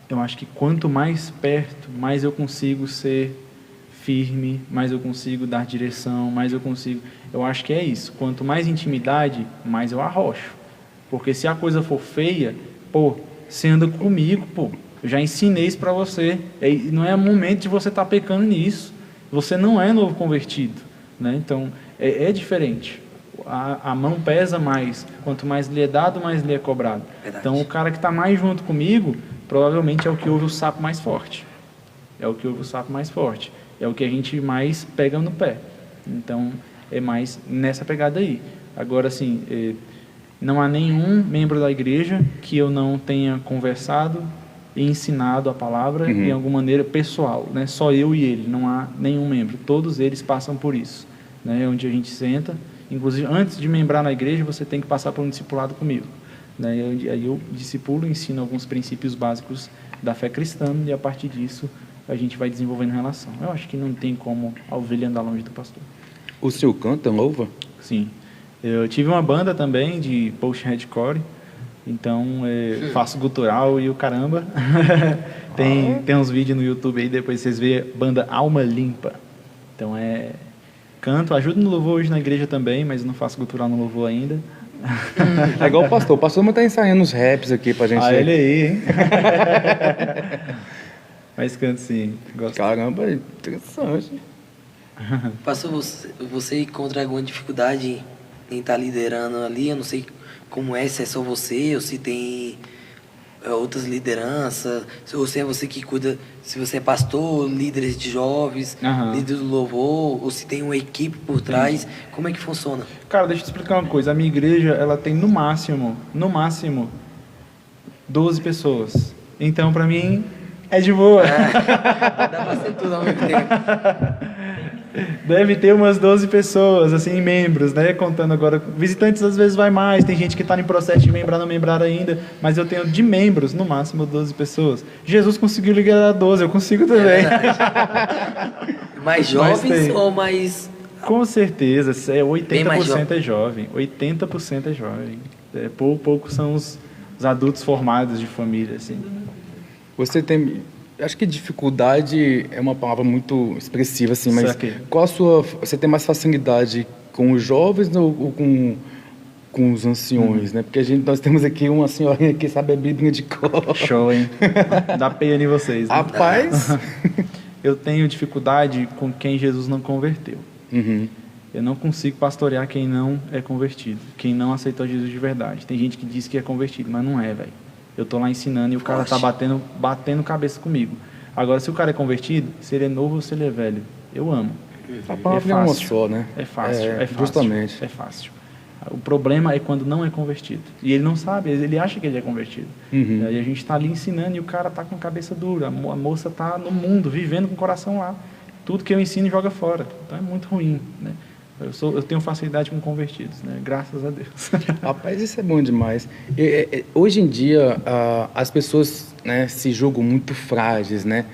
eu acho que quanto mais perto, mais eu consigo ser firme, mais eu consigo dar direção, mais eu consigo... Eu acho que é isso. Quanto mais intimidade, mais eu arrocho. Porque se a coisa for feia, você anda comigo, eu já ensinei isso para você. Não é momento de você estar pecando nisso. Você não é novo convertido, né? Então, é diferente. A mão pesa mais. Quanto mais lhe é dado, mais lhe é cobrado. Verdade. Então, o cara que está mais junto comigo, provavelmente é o que ouve o sapo mais forte. É o que ouve o sapo mais forte. É o que a gente mais pega no pé. Então, é mais nessa pegada aí. Agora, assim, não há nenhum membro da igreja que eu não tenha conversado e ensinado a palavra de alguma maneira pessoal, né? Só eu e ele, não há nenhum membro. Todos eles passam por isso, né? Onde a gente senta, inclusive antes de membrar na igreja, você tem que passar por um discipulado comigo, né? Aí eu discipulo, ensino alguns princípios básicos da fé cristã e a partir disso a gente vai desenvolvendo relação. Eu acho que não tem como a ovelha andar longe do pastor. O senhor canta, louva? Sim. Eu tive uma banda também de post-hardcore, então faço gutural e o caramba. Tem uns vídeos no YouTube aí, depois vocês veem, banda Alma Limpa. Então canto, ajudo no louvor hoje na igreja também, mas não faço gutural no louvor ainda. É igual o pastor. O pastor não está ensaiando os raps aqui pra gente. Ele aí, hein? Mas canto sim, gosto. Caramba, interessante. Pastor, você encontra alguma dificuldade em estar liderando ali? Eu não sei como se é só você ou se tem outras lideranças, ou se é você que cuida, se você é pastor, líderes de jovens, líder do louvor, ou se tem uma equipe por trás. Como é que funciona? Cara, deixa eu te explicar uma coisa. A minha igreja, ela tem no máximo 12 pessoas. Então, pra mim, é de boa. Dá pra ser tudo ao mesmo tempo. Deve ter umas 12 pessoas, assim, membros, né? Contando agora. Visitantes às vezes vai mais, tem gente que está em processo de membrar, não membrar ainda, mas eu tenho de membros, no máximo 12 pessoas. Jesus conseguiu ligar a 12, eu consigo também. Mais jovens ou mais... Com certeza, 80% é jovem. 80% é jovem. Pouco são os adultos formados de família, assim. Você tem... Acho que dificuldade é uma palavra muito expressiva, assim, mas qual a sua... Você tem mais facilidade com os jovens ou com os anciões, né? Porque nós temos aqui uma senhorinha que sabe a Bíblia de cor. Show, hein? Dá pena em vocês, né? Rapaz! Eu tenho dificuldade com quem Jesus não converteu. Eu não consigo pastorear quem não é convertido, quem não aceitou Jesus de verdade. Tem gente que diz que é convertido, mas não é, velho. Eu tô lá ensinando e o cara tá batendo cabeça comigo. Agora, se o cara é convertido, se ele é novo ou se ele é velho, eu amo. A palavra é uma só, né? É fácil, é fácil. Justamente. É fácil. O problema é quando não é convertido. E ele não sabe, ele acha que ele é convertido. Uhum. E a gente está ali ensinando e o cara está com a cabeça dura. A moça está no mundo, vivendo com o coração lá. Tudo que eu ensino joga fora. Então é muito ruim, né? Eu tenho facilidade com convertidos, né? Graças a Deus. Rapaz, isso é bom demais. Hoje em dia, as pessoas, né, se julgam muito frágeis, né?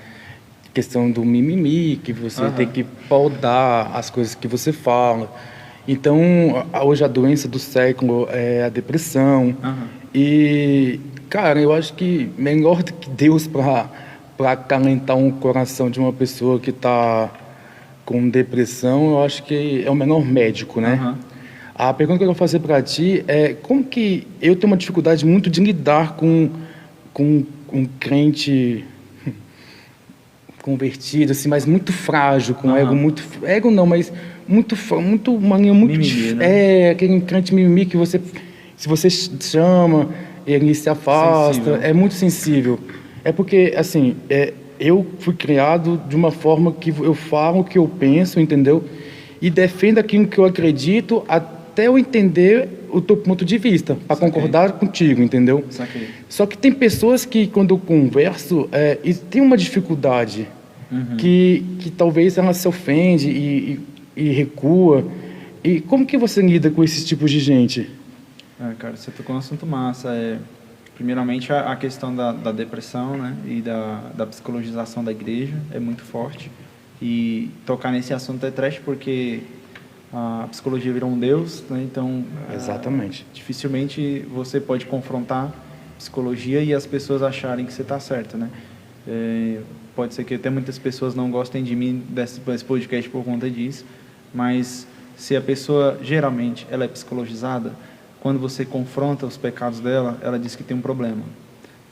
Questão do mimimi, que você tem que paudar as coisas que você fala. Então, hoje a doença do século é a depressão. E, cara, eu acho que melhor do que Deus para acalentar um coração de uma pessoa que está com depressão, eu acho que é o menor médico, né? A pergunta que eu vou fazer para ti é como que eu tenho uma dificuldade muito de lidar com um crente convertido, assim, mas muito frágil, com ego muito... Ego não, mas muito mania, muito... Mimimi, né? Aquele crente mimimi que você... Se você chama, ele se afasta. Sensível. É muito sensível. É porque, assim, eu fui criado de uma forma que eu falo o que eu penso, entendeu? E defendo aquilo que eu acredito até eu entender o teu ponto de vista, para concordar contigo, entendeu? Saquei. Só que tem pessoas que, quando eu converso, e tem uma dificuldade, que talvez ela se ofende e recua. E como que você lida com esses tipos de gente? Cara, você tocou um assunto massa. Primeiramente, a questão da depressão, né, e da psicologização da igreja é muito forte. E tocar nesse assunto é trash porque a psicologia virou um deus, né, então... Exatamente. Dificilmente você pode confrontar psicologia e as pessoas acharem que você está certo, né? Pode ser que até muitas pessoas não gostem de mim desse podcast por conta disso, mas se a pessoa, geralmente, ela é psicologizada, quando você confronta os pecados dela, ela diz que tem um problema.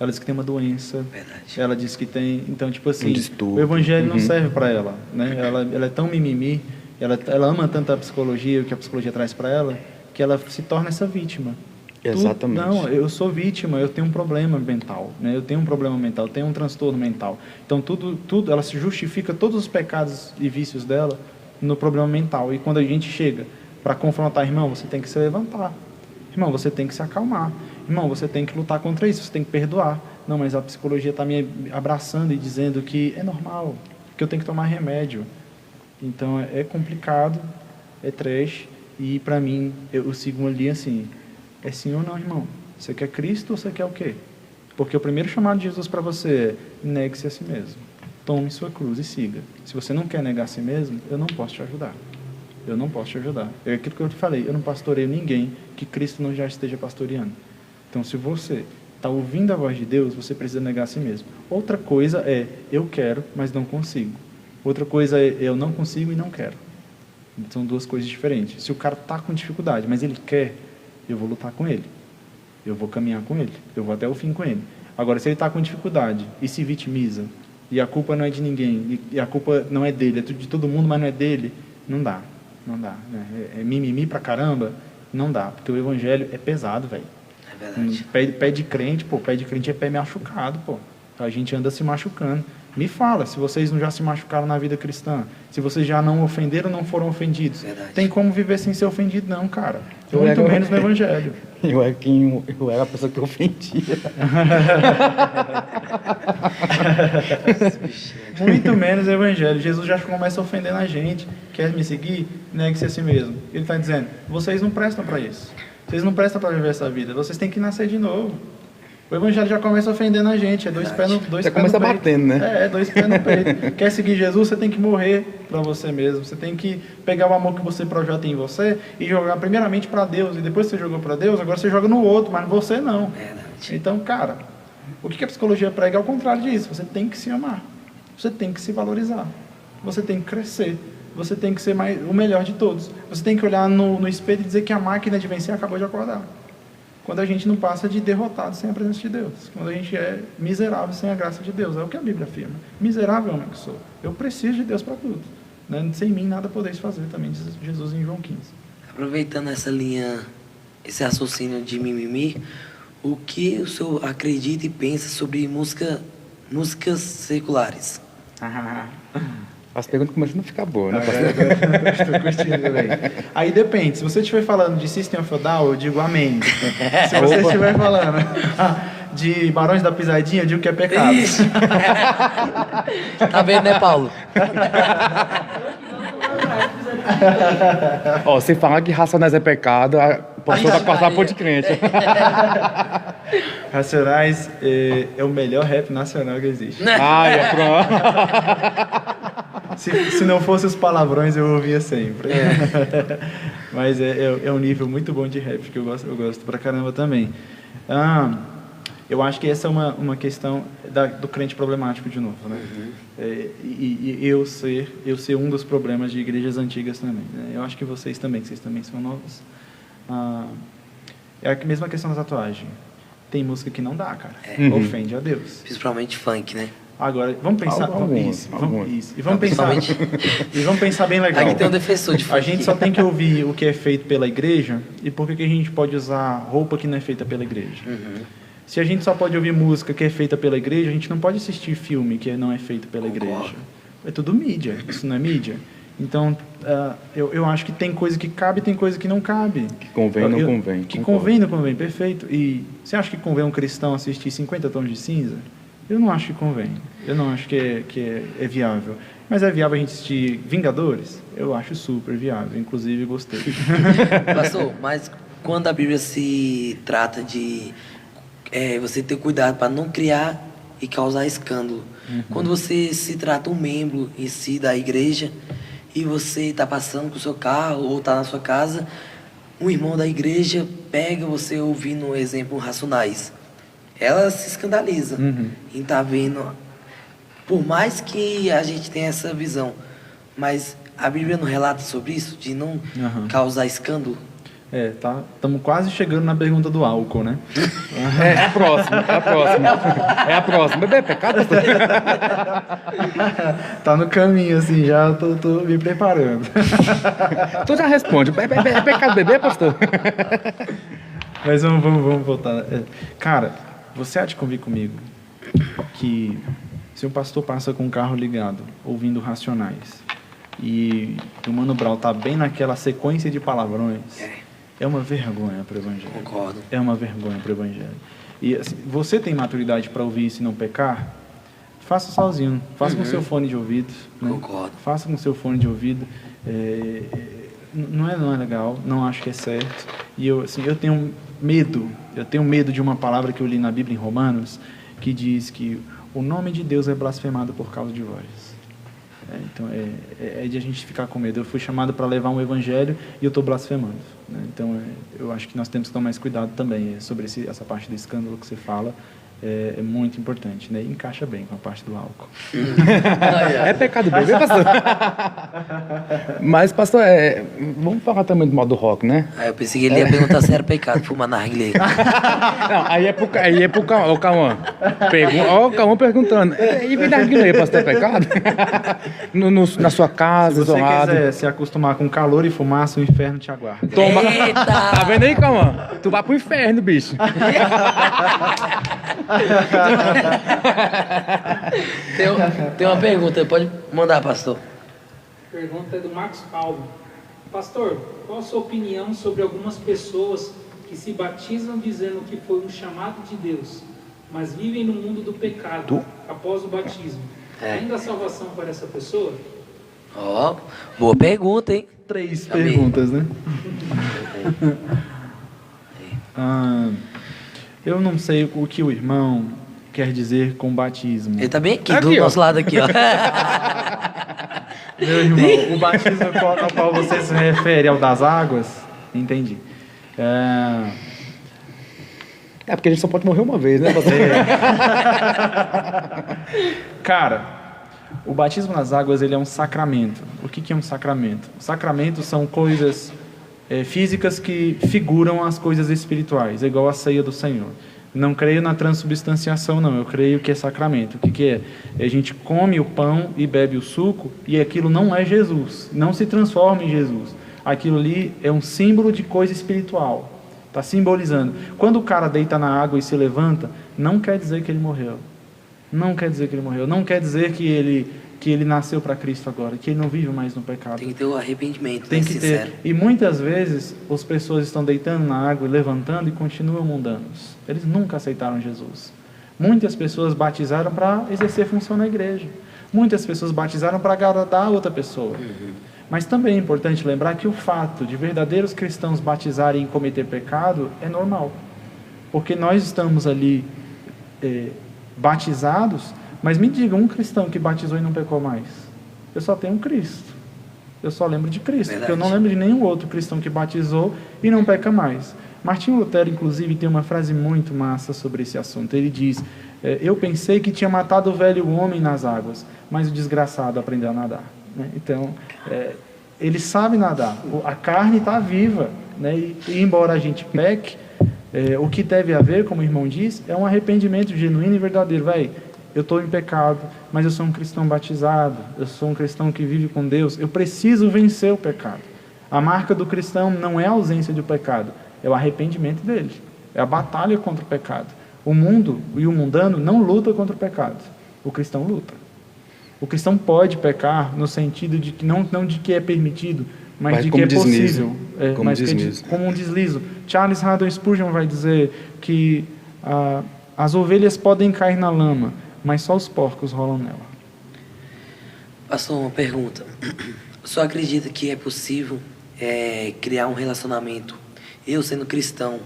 Ela diz que tem uma doença. Verdade. Ela diz que tem... Então, tipo assim, distúrbio. o evangelho não serve para ela, né? Ela é tão mimimi, ela ama tanto a psicologia, o que a psicologia traz para ela, que ela se torna essa vítima. Exatamente. Não, eu sou vítima, eu tenho um problema mental, né? Eu tenho um problema mental, eu tenho um transtorno mental. Então, tudo, ela se justifica todos os pecados e vícios dela no problema mental. E quando a gente chega para confrontar, irmão, você tem que se levantar. Irmão, você tem que se acalmar. Irmão, você tem que lutar contra isso, você tem que perdoar. Não, mas a psicologia está me abraçando e dizendo que é normal, que eu tenho que tomar remédio. Então, é complicado, é trash. E, para mim, eu sigo uma linha assim, é sim ou não, irmão? Você quer Cristo ou você quer o quê? Porque o primeiro chamado de Jesus para você é negue-se a si mesmo. Tome sua cruz e siga. Se você não quer negar a si mesmo, eu não posso te ajudar. Eu não posso te ajudar. É aquilo que eu te falei, eu não pastoreio ninguém que Cristo não já esteja pastoreando. Então, se você está ouvindo a voz de Deus, você precisa negar a si mesmo. Outra coisa é, eu quero, mas não consigo. Outra coisa é, eu não consigo e não quero. São duas coisas diferentes. Se o cara está com dificuldade, mas ele quer, eu vou lutar com ele. Eu vou caminhar com ele. Eu vou até o fim com ele. Agora, se ele está com dificuldade e se vitimiza, e a culpa não é de ninguém, e a culpa não é dele, é de todo mundo, mas não é dele, não dá. Não dá. Né? É mimimi pra caramba, não dá. Porque o evangelho é pesado, velho. É verdade. Pé de crente, pé de crente é pé machucado, pô. A gente anda se machucando. Me fala, se vocês não já se machucaram na vida cristã, se vocês já não ofenderam, não foram ofendidos. Verdade. Tem como viver sem ser ofendido, não, cara. Muito menos no evangelho. Eu era a pessoa que ofendia. Muito menos no evangelho. Jesus já começa ofendendo a gente. Quer me seguir? Negue-se a si mesmo. Ele está dizendo, vocês não prestam para isso. Vocês não prestam para viver essa vida. Vocês têm que nascer de novo. O evangelho já começa ofendendo a gente. É dois pés no peito. Já começa batendo, né? 2 pés no peito. Quer seguir Jesus, você tem que morrer para você mesmo. Você tem que pegar o amor que você projeta em você e jogar primeiramente para Deus. E depois que você jogou para Deus, agora você joga no outro, mas você não. Verdade. Então, cara, o que a psicologia prega é o contrário disso. Você tem que se amar. Você tem que se valorizar. Você tem que crescer. Você tem que ser o melhor de todos. Você tem que olhar no espelho e dizer que a máquina de vencer acabou de acordar. Quando a gente não passa de derrotado sem a presença de Deus. Quando a gente é miserável sem a graça de Deus. É o que a Bíblia afirma. Miserável homem que sou. Eu preciso de Deus para tudo. né? Sem mim nada podeis fazer, também diz Jesus em João 15. Aproveitando essa linha, esse raciocínio de mimimi, o que o senhor acredita e pensa sobre músicas seculares? As perguntas começam a ficar boas, né? Estou curtindo também. Aí depende, se você estiver falando de System of a Down, eu digo amém. Se você estiver falando de Barões da Pisadinha, eu digo que é pecado. Ixi. Tá vendo, né, Paulo? Ó, se falar que Racionais é pecado, a pastor vai passar por de crente. Racionais é o melhor rap nacional que existe. Ai, é pronto. Se não fosse os palavrões, eu ouvia sempre. Mas é um nível muito bom de rap, que eu gosto pra caramba também. Eu acho que essa é uma questão do crente problemático de novo, né? E eu ser um dos problemas de igrejas antigas também, né? Eu acho que vocês também são novos. É a mesma questão da tatuagem. Tem música que não dá, cara. Ofende a Deus. Principalmente funk, né? Agora, vamos pensar... Alguns. E vamos pensar bem legal. Aqui tem um defensor de funk. A gente só tem que ouvir o que é feito pela igreja e por que a gente pode usar roupa que não é feita pela igreja. Se a gente só pode ouvir música que é feita pela igreja, a gente não pode assistir filme que não é feito pela igreja. É tudo mídia, isso não é mídia? Então, eu acho que tem coisa que cabe e tem coisa que não cabe. Que convém, não convém. Que convém, não convém, perfeito. E você acha que convém um cristão assistir 50 Tons de Cinza? Eu não acho que convém. Eu não acho que é viável. Mas é viável a gente assistir Vingadores? Eu acho super viável. Inclusive, gostei. Pastor, mas quando a Bíblia se trata de você ter cuidado para não criar e causar escândalo. Quando você se trata um membro em si da igreja e você está passando com o seu carro ou está na sua casa, um irmão da igreja pega você ouvindo, exemplo, Racionais. Ela se escandaliza em estar vendo. Por mais que a gente tenha essa visão, mas a Bíblia não relata sobre isso, de não causar escândalo. Estamos quase chegando na pergunta do álcool, né? É a próxima. Beber é pecado? Tá no caminho, assim, já tô me preparando. Tu já responde. É pecado beber, pastor? Mas vamos voltar. Cara, você há de convir comigo que se um pastor passa com o carro ligado, ouvindo Racionais, e o Mano Brown tá bem naquela sequência de palavrões, é uma vergonha para o Evangelho. Concordo. É uma vergonha para o Evangelho. E assim, você tem maturidade para ouvir isso e não pecar? Faça sozinho. Faça com seu fone de ouvido. Né? Concordo. Faça com seu fone de ouvido. Não é legal. Não acho que é certo. E eu tenho medo. Eu tenho medo de uma palavra que eu li na Bíblia em Romanos, que diz que o nome de Deus é blasfemado por causa de vós. Então é de a gente ficar com medo. Eu fui chamado para levar um evangelho e eu estou blasfemando, né? Então eu acho que nós temos que tomar mais cuidado também sobre essa parte do escândalo que você fala. É muito importante, né? E encaixa bem com a parte do álcool. É pecado beber, pastor? Mas, pastor, vamos falar também do modo rock, né? Eu pensei que ele ia perguntar se era pecado fumar narguilé. Não, aí é pro Cauã. Ó, o Cauã perguntando. E narguilé, pastor, é pecado? Na sua casa, se você isolado. quiser se acostumar com calor e fumaça, o inferno te aguarda. Toma. Eita! Tá vendo aí, Cauã? Tu vai pro inferno, bicho. Tem uma pergunta, pode mandar, pastor. A pergunta é do Marcos Paulo. Pastor, qual a sua opinião sobre algumas pessoas que se batizam dizendo que foi um chamado de Deus, mas vivem no mundo do pecado após o batismo? Ainda há salvação para essa pessoa? Boa pergunta, hein? 3 perguntas, né? Eu não sei o que o irmão quer dizer com batismo. Ele tá bem aqui do nosso lado aqui, ó. Meu irmão, o batismo ao qual você se refere ao das águas? Entendi. Porque a gente só pode morrer uma vez, né, pastor? Cara, o batismo nas águas, ele é um sacramento. O que é um sacramento? Sacramentos são coisas físicas que figuram as coisas espirituais, é igual a ceia do Senhor. Não creio na transubstanciação, não. Eu creio que é sacramento. O que é? A gente come o pão e bebe o suco e aquilo não é Jesus. Não se transforma em Jesus. Aquilo ali é um símbolo de coisa espiritual. Está simbolizando. Quando o cara deita na água e se levanta, não quer dizer que ele morreu. Não quer dizer que ele morreu. Não quer dizer que ele nasceu para Cristo agora, que ele não vive mais no pecado. Tem que ter o arrependimento, Tem né, que sincero. ter. E muitas vezes as pessoas estão deitando na água, levantando e continuam mundanos. Eles nunca aceitaram Jesus. Muitas pessoas batizaram para exercer função na igreja. Muitas pessoas batizaram para agradar a outra pessoa. Mas também é importante lembrar que o fato de verdadeiros cristãos batizarem e cometer pecado é normal. Porque nós estamos ali batizados, mas me diga, um cristão que batizou e não pecou mais. Eu só tenho um Cristo. Eu só lembro de Cristo. Verdade. Porque eu não lembro de nenhum outro cristão que batizou e não peca mais. Martinho Lutero, inclusive, tem uma frase muito massa sobre esse assunto. Ele diz, eu pensei que tinha matado o velho homem nas águas, mas o desgraçado aprendeu a nadar. Né? Então, ele sabe nadar. A carne está viva. Né? E embora a gente peque, o que deve haver, como o irmão diz, é um arrependimento genuíno e verdadeiro. Eu estou em pecado, mas eu sou um cristão batizado, eu sou um cristão que vive com Deus, eu preciso vencer o pecado. A marca do cristão não é a ausência do pecado, é o arrependimento dele, é a batalha contra o pecado. O mundo e o mundano não lutam contra o pecado, o cristão luta. O cristão pode pecar no sentido de que não de que é permitido, mas de que é possível. Como um deslizo. Charles Haddon Spurgeon vai dizer que as ovelhas podem cair na lama, mas só os porcos rolam nela. Pastor, uma pergunta. O senhor acredita que é possível criar um relacionamento, eu sendo cristão,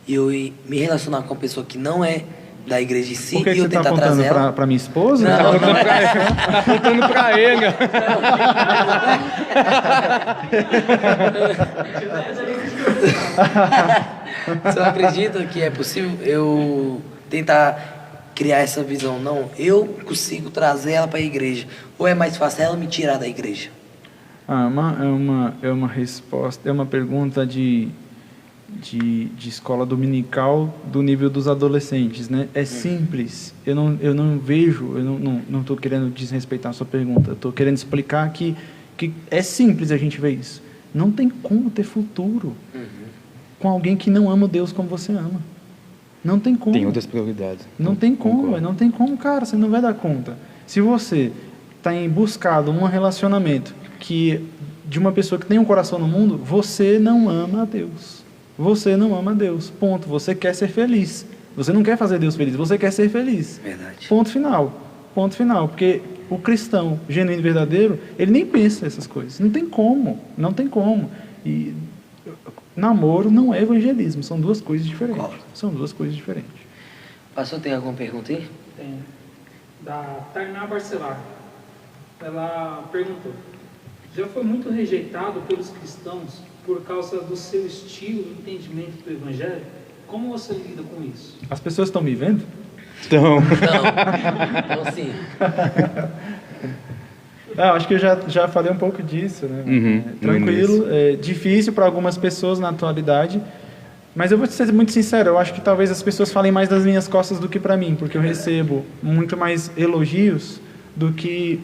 e eu me relacionar com uma pessoa que não é da igreja em si, Por que e eu você está tentar trazer apontando ela? para minha esposa? Não, não é. Tá apontando pra ele. O senhor acredita que é possível eu tentar criar essa visão? Não, eu consigo trazer ela para a igreja. Ou é mais fácil ela me tirar da igreja? É uma resposta, é uma pergunta de escola dominical do nível dos adolescentes, né? É simples. Eu não estou querendo desrespeitar a sua pergunta. Estou querendo explicar que é simples a gente ver isso. Não tem como ter futuro com alguém que não ama Deus como você ama. Não tem como. Tem outras prioridades. Não tem como, Concordo. não tem como, cara. Você não vai dar conta. Se você está buscado um relacionamento de uma pessoa que tem um coração no mundo, você não ama a Deus. Você não ama a Deus. Ponto. Você quer ser feliz. Você não quer fazer Deus feliz, você quer ser feliz. Verdade. Ponto final. Ponto final. Porque o cristão genuíno e verdadeiro, ele nem pensa essas coisas. Não tem como. Não tem como. E namoro não é evangelismo. São duas coisas diferentes. Concordo. São duas coisas diferentes. Pastor, tem alguma pergunta aí? Tem. Da Tainá Barcelar. Ela perguntou: já foi muito rejeitado pelos cristãos por causa do seu estilo e entendimento do evangelho? Como você lida com isso? As pessoas estão me vendo? Então, Não. Então, sim. Acho que eu já falei um pouco disso, né? No Tranquilo, é difícil para algumas pessoas na atualidade, mas eu vou ser muito sincero, eu acho que talvez as pessoas falem mais das minhas costas do que para mim, porque eu recebo muito mais elogios do que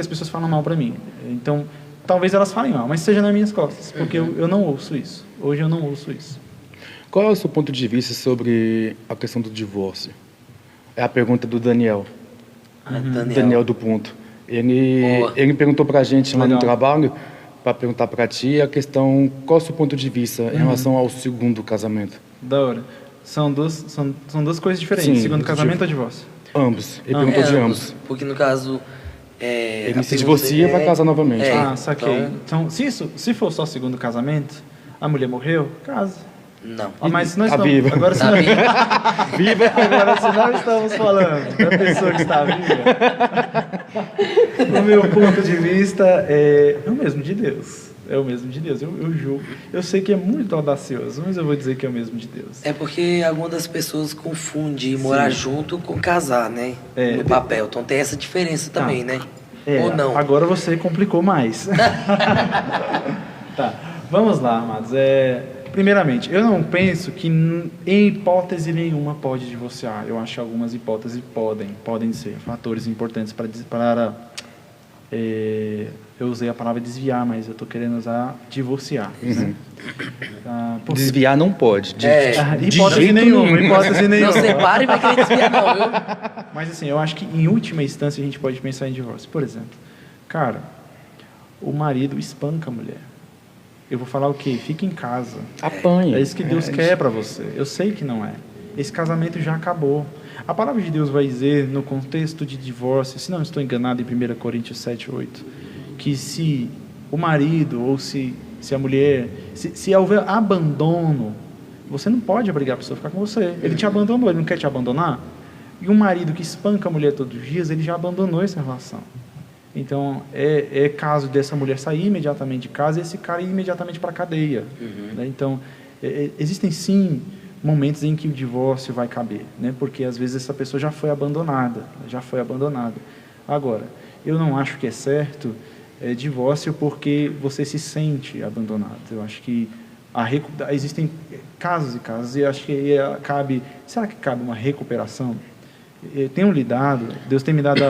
as pessoas falam mal para mim. Então, talvez elas falem mal, mas seja nas minhas costas, porque eu não ouço isso. Hoje eu não ouço isso. qual é o seu ponto de vista sobre a questão do divórcio? É a pergunta do Daniel. Daniel do Ponto. Ele perguntou para a gente lá no trabalho, para perguntar para ti a questão, qual é o seu ponto de vista em relação ao segundo casamento? Da hora. São duas coisas diferentes, Sim, segundo casamento ou divórcio? Ambos. Ele perguntou de ambos. Porque no caso... Ele se divorcia para casar novamente. Saquei. Então, se for só segundo casamento, a mulher morreu, casa. Não. Mas nós Tá estamos, viva. agora se Tá nós, viva. agora se nós estamos falando da pessoa que está viva, no meu ponto de vista, é o mesmo de Deus. É o mesmo de Deus, eu julgo. Eu sei que é muito audacioso, mas eu vou dizer que é o mesmo de Deus. É porque algumas das pessoas confundem morar junto com casar, né? No papel. Então tem essa diferença também, né? Ou não? Agora você complicou mais. Tá, vamos lá, amados. Primeiramente, eu não penso que em hipótese nenhuma pode divorciar. Eu acho que algumas hipóteses podem ser fatores importantes para eu usei a palavra desviar, mas eu estou querendo usar divorciar. Né? Desviar não pode. Hipótese nenhuma. Não separe e vai querer desviar, não, viu? Mas assim, eu acho que em última instância a gente pode pensar em divórcio. Por exemplo, cara, o marido espanca a mulher. Eu vou falar o quê? Fica em casa. Apanha. É isso que Deus quer para você. Eu sei que não é. Esse casamento já acabou. A palavra de Deus vai dizer, no contexto de divórcio, se não estou enganado, em 1 Coríntios 7:8, que se o marido ou se a mulher, se houver abandono, você não pode obrigar a pessoa a ficar com você. Ele te abandonou, ele não quer te abandonar. E um marido que espanca a mulher todos os dias, ele já abandonou essa relação. Então, é caso dessa mulher sair imediatamente de casa e esse cara ir imediatamente para a cadeia. Né? Então, existem sim momentos em que o divórcio vai caber, né? Porque às vezes essa pessoa já foi abandonada. Agora, eu não acho que é certo divórcio porque você se sente abandonado. Eu acho que existem casos e casos, e acho que será que cabe uma recuperação? Eu tenho lidado, Deus tem me dado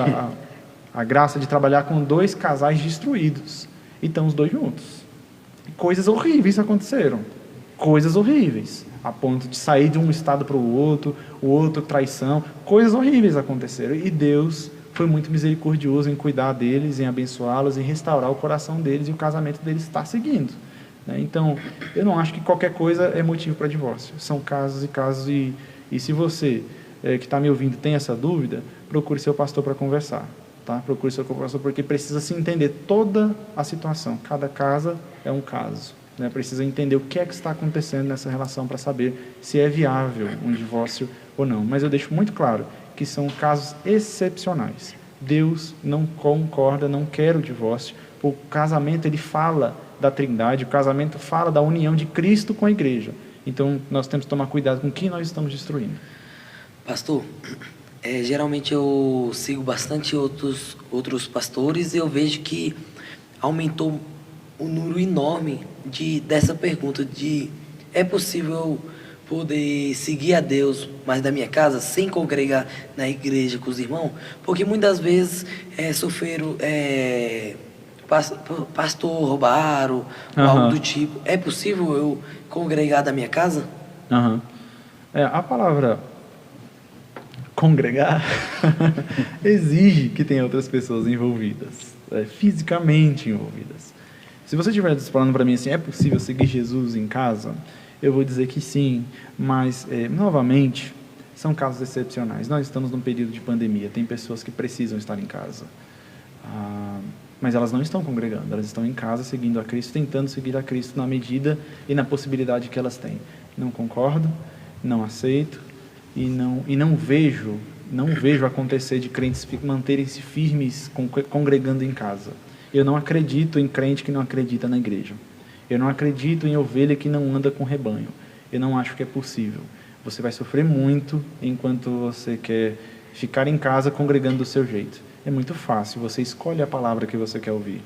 a graça de trabalhar com 2 casais destruídos, e estão os 2 juntos. E coisas horríveis aconteceram, coisas horríveis, a ponto de sair de um estado para o outro traição, coisas horríveis aconteceram, e Deus foi muito misericordioso em cuidar deles, em abençoá-los, em restaurar o coração deles, e o casamento deles está seguindo. Né? Então, eu não acho que qualquer coisa é motivo para divórcio. São casos e casos, e se você que está me ouvindo tem essa dúvida, procure seu pastor para conversar. Tá? Procure seu pastor, porque precisa se entender toda a situação. Cada casa é um caso. Né? Precisa entender o que é que está acontecendo nessa relação para saber se é viável um divórcio ou não. Mas eu deixo muito claro que são casos excepcionais. Deus não concorda, não quer o divórcio. O casamento, ele fala da Trindade, o casamento fala da união de Cristo com a igreja. Então, nós temos que tomar cuidado com quem nós estamos destruindo. Pastor, geralmente eu sigo bastante outros pastores e eu vejo que aumentou um número enorme dessa pergunta de é possível poder seguir a Deus, mas da minha casa, sem congregar na igreja com os irmãos? Porque muitas vezes sofreram, pastor roubaram, ou algo do tipo. É possível eu congregar da minha casa? A palavra congregar exige que tenha outras pessoas envolvidas, fisicamente envolvidas. Se você estiver falando para mim assim, é possível seguir Jesus em casa? Eu vou dizer que sim, mas, novamente, são casos excepcionais. Nós estamos num período de pandemia, tem pessoas que precisam estar em casa, mas elas não estão congregando, elas estão em casa seguindo a Cristo, tentando seguir a Cristo na medida e na possibilidade que elas têm. Não concordo, não aceito, e não vejo acontecer de crentes manterem-se firmes congregando em casa. Eu não acredito em crente que não acredita na igreja. Eu não acredito em ovelha que não anda com rebanho. Eu não acho que é possível. Você vai sofrer muito enquanto você quer ficar em casa congregando do seu jeito. É muito fácil, você escolhe a palavra que você quer ouvir.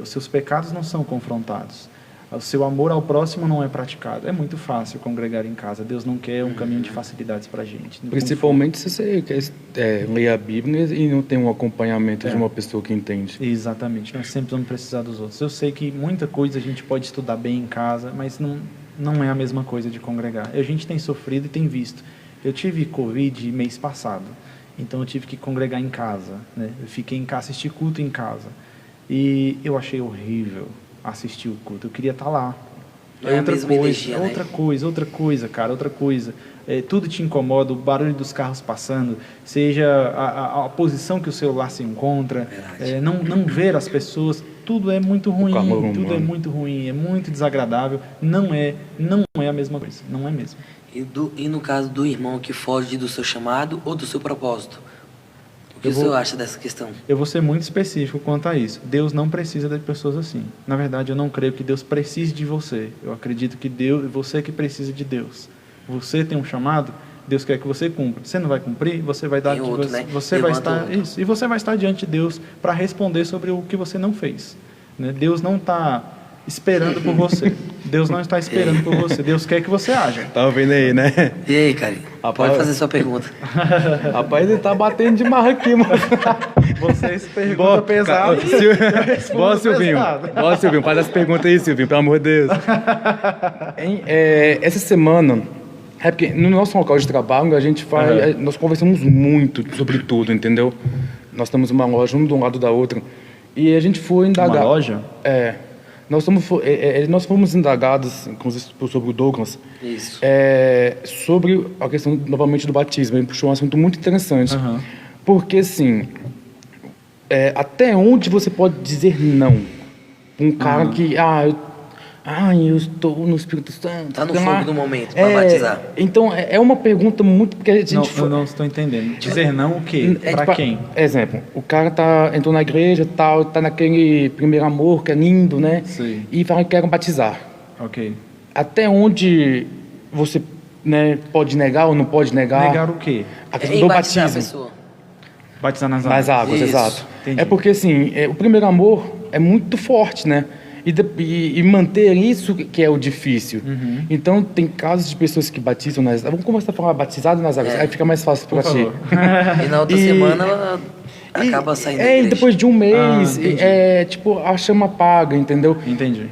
Os seus pecados não são confrontados. O seu amor ao próximo não é praticado. É muito fácil congregar em casa. Deus não quer um caminho de facilidades para a gente. Principalmente se você quer ler a Bíblia e não tem um acompanhamento de uma pessoa que entende. Exatamente. Nós sempre vamos precisar dos outros. Eu sei que muita coisa a gente pode estudar bem em casa, mas não é a mesma coisa de congregar. A gente tem sofrido e tem visto. Eu tive Covid mês passado, então eu tive que congregar em casa. Né? Eu fiquei em casa, assisti culto em casa. E eu achei horrível assistir o culto. Eu queria estar lá. Outra coisa. Tudo te incomoda, o barulho dos carros passando, seja a posição que o celular se encontra, não ver as pessoas, tudo é muito ruim, é muito desagradável, não é a mesma coisa, não é mesmo. E no caso do irmão que foge do seu chamado ou do seu propósito? O que o senhor acha dessa questão? Eu vou ser muito específico quanto a isso. Deus não precisa de pessoas assim. Na verdade, eu não creio que Deus precise de você. Eu acredito que você que precisa de Deus. Você tem um chamado, Deus quer que você cumpra. Você não vai cumprir, você vai dar você vai estar isso, e você vai estar diante de Deus para responder sobre o que você não fez. Né? Deus não está esperando por você. Deus não está esperando por você. Deus quer que você haja. Tá ouvindo aí, né? E aí, cara? Rapaz, Pode fazer sua pergunta. Rapaz, ele tá batendo demais aqui, mano. Vocês perguntam pesado. Bora, Silvinho. Bora, Silvinho. Faz as perguntas aí, Silvinho, pelo amor de Deus. Essa semana, é porque no nosso local de trabalho, a gente faz. Nós conversamos muito sobre tudo, entendeu? Nós temos uma loja, um do lado da outra. E a gente foi indagar. Uma loja? Nós fomos indagados, inclusive sobre o Douglas, Isso. sobre a questão, novamente, do batismo. Ele puxou um assunto muito interessante. Porque, assim, até onde você pode dizer não? Um cara que, eu estou no Espírito Santo. Tá no fogo do momento para batizar. Então, é uma pergunta muito... Porque a gente não estou entendendo. Dizer não o quê? Para quem? Exemplo, o cara entrou na igreja, tal, tá naquele primeiro amor, que é lindo, né? Sim. E fala que quer batizar. Ok. Até onde você, né, pode negar ou não pode negar? Negar o quê? A questão do batizar a batismo. pessoa. Batizar nas Nas águas, Isso. exato. Entendi. É porque, assim, o primeiro amor é muito forte, né? E manter isso que é o difícil. Então, tem casos de pessoas que batizam nas águas. Vamos começar a falar batizado nas águas, aí fica mais fácil para ti. E na outra semana ela acaba saindo da E igreja. depois de um mês, entendi. tipo, a chama apaga, entendeu? Entendi.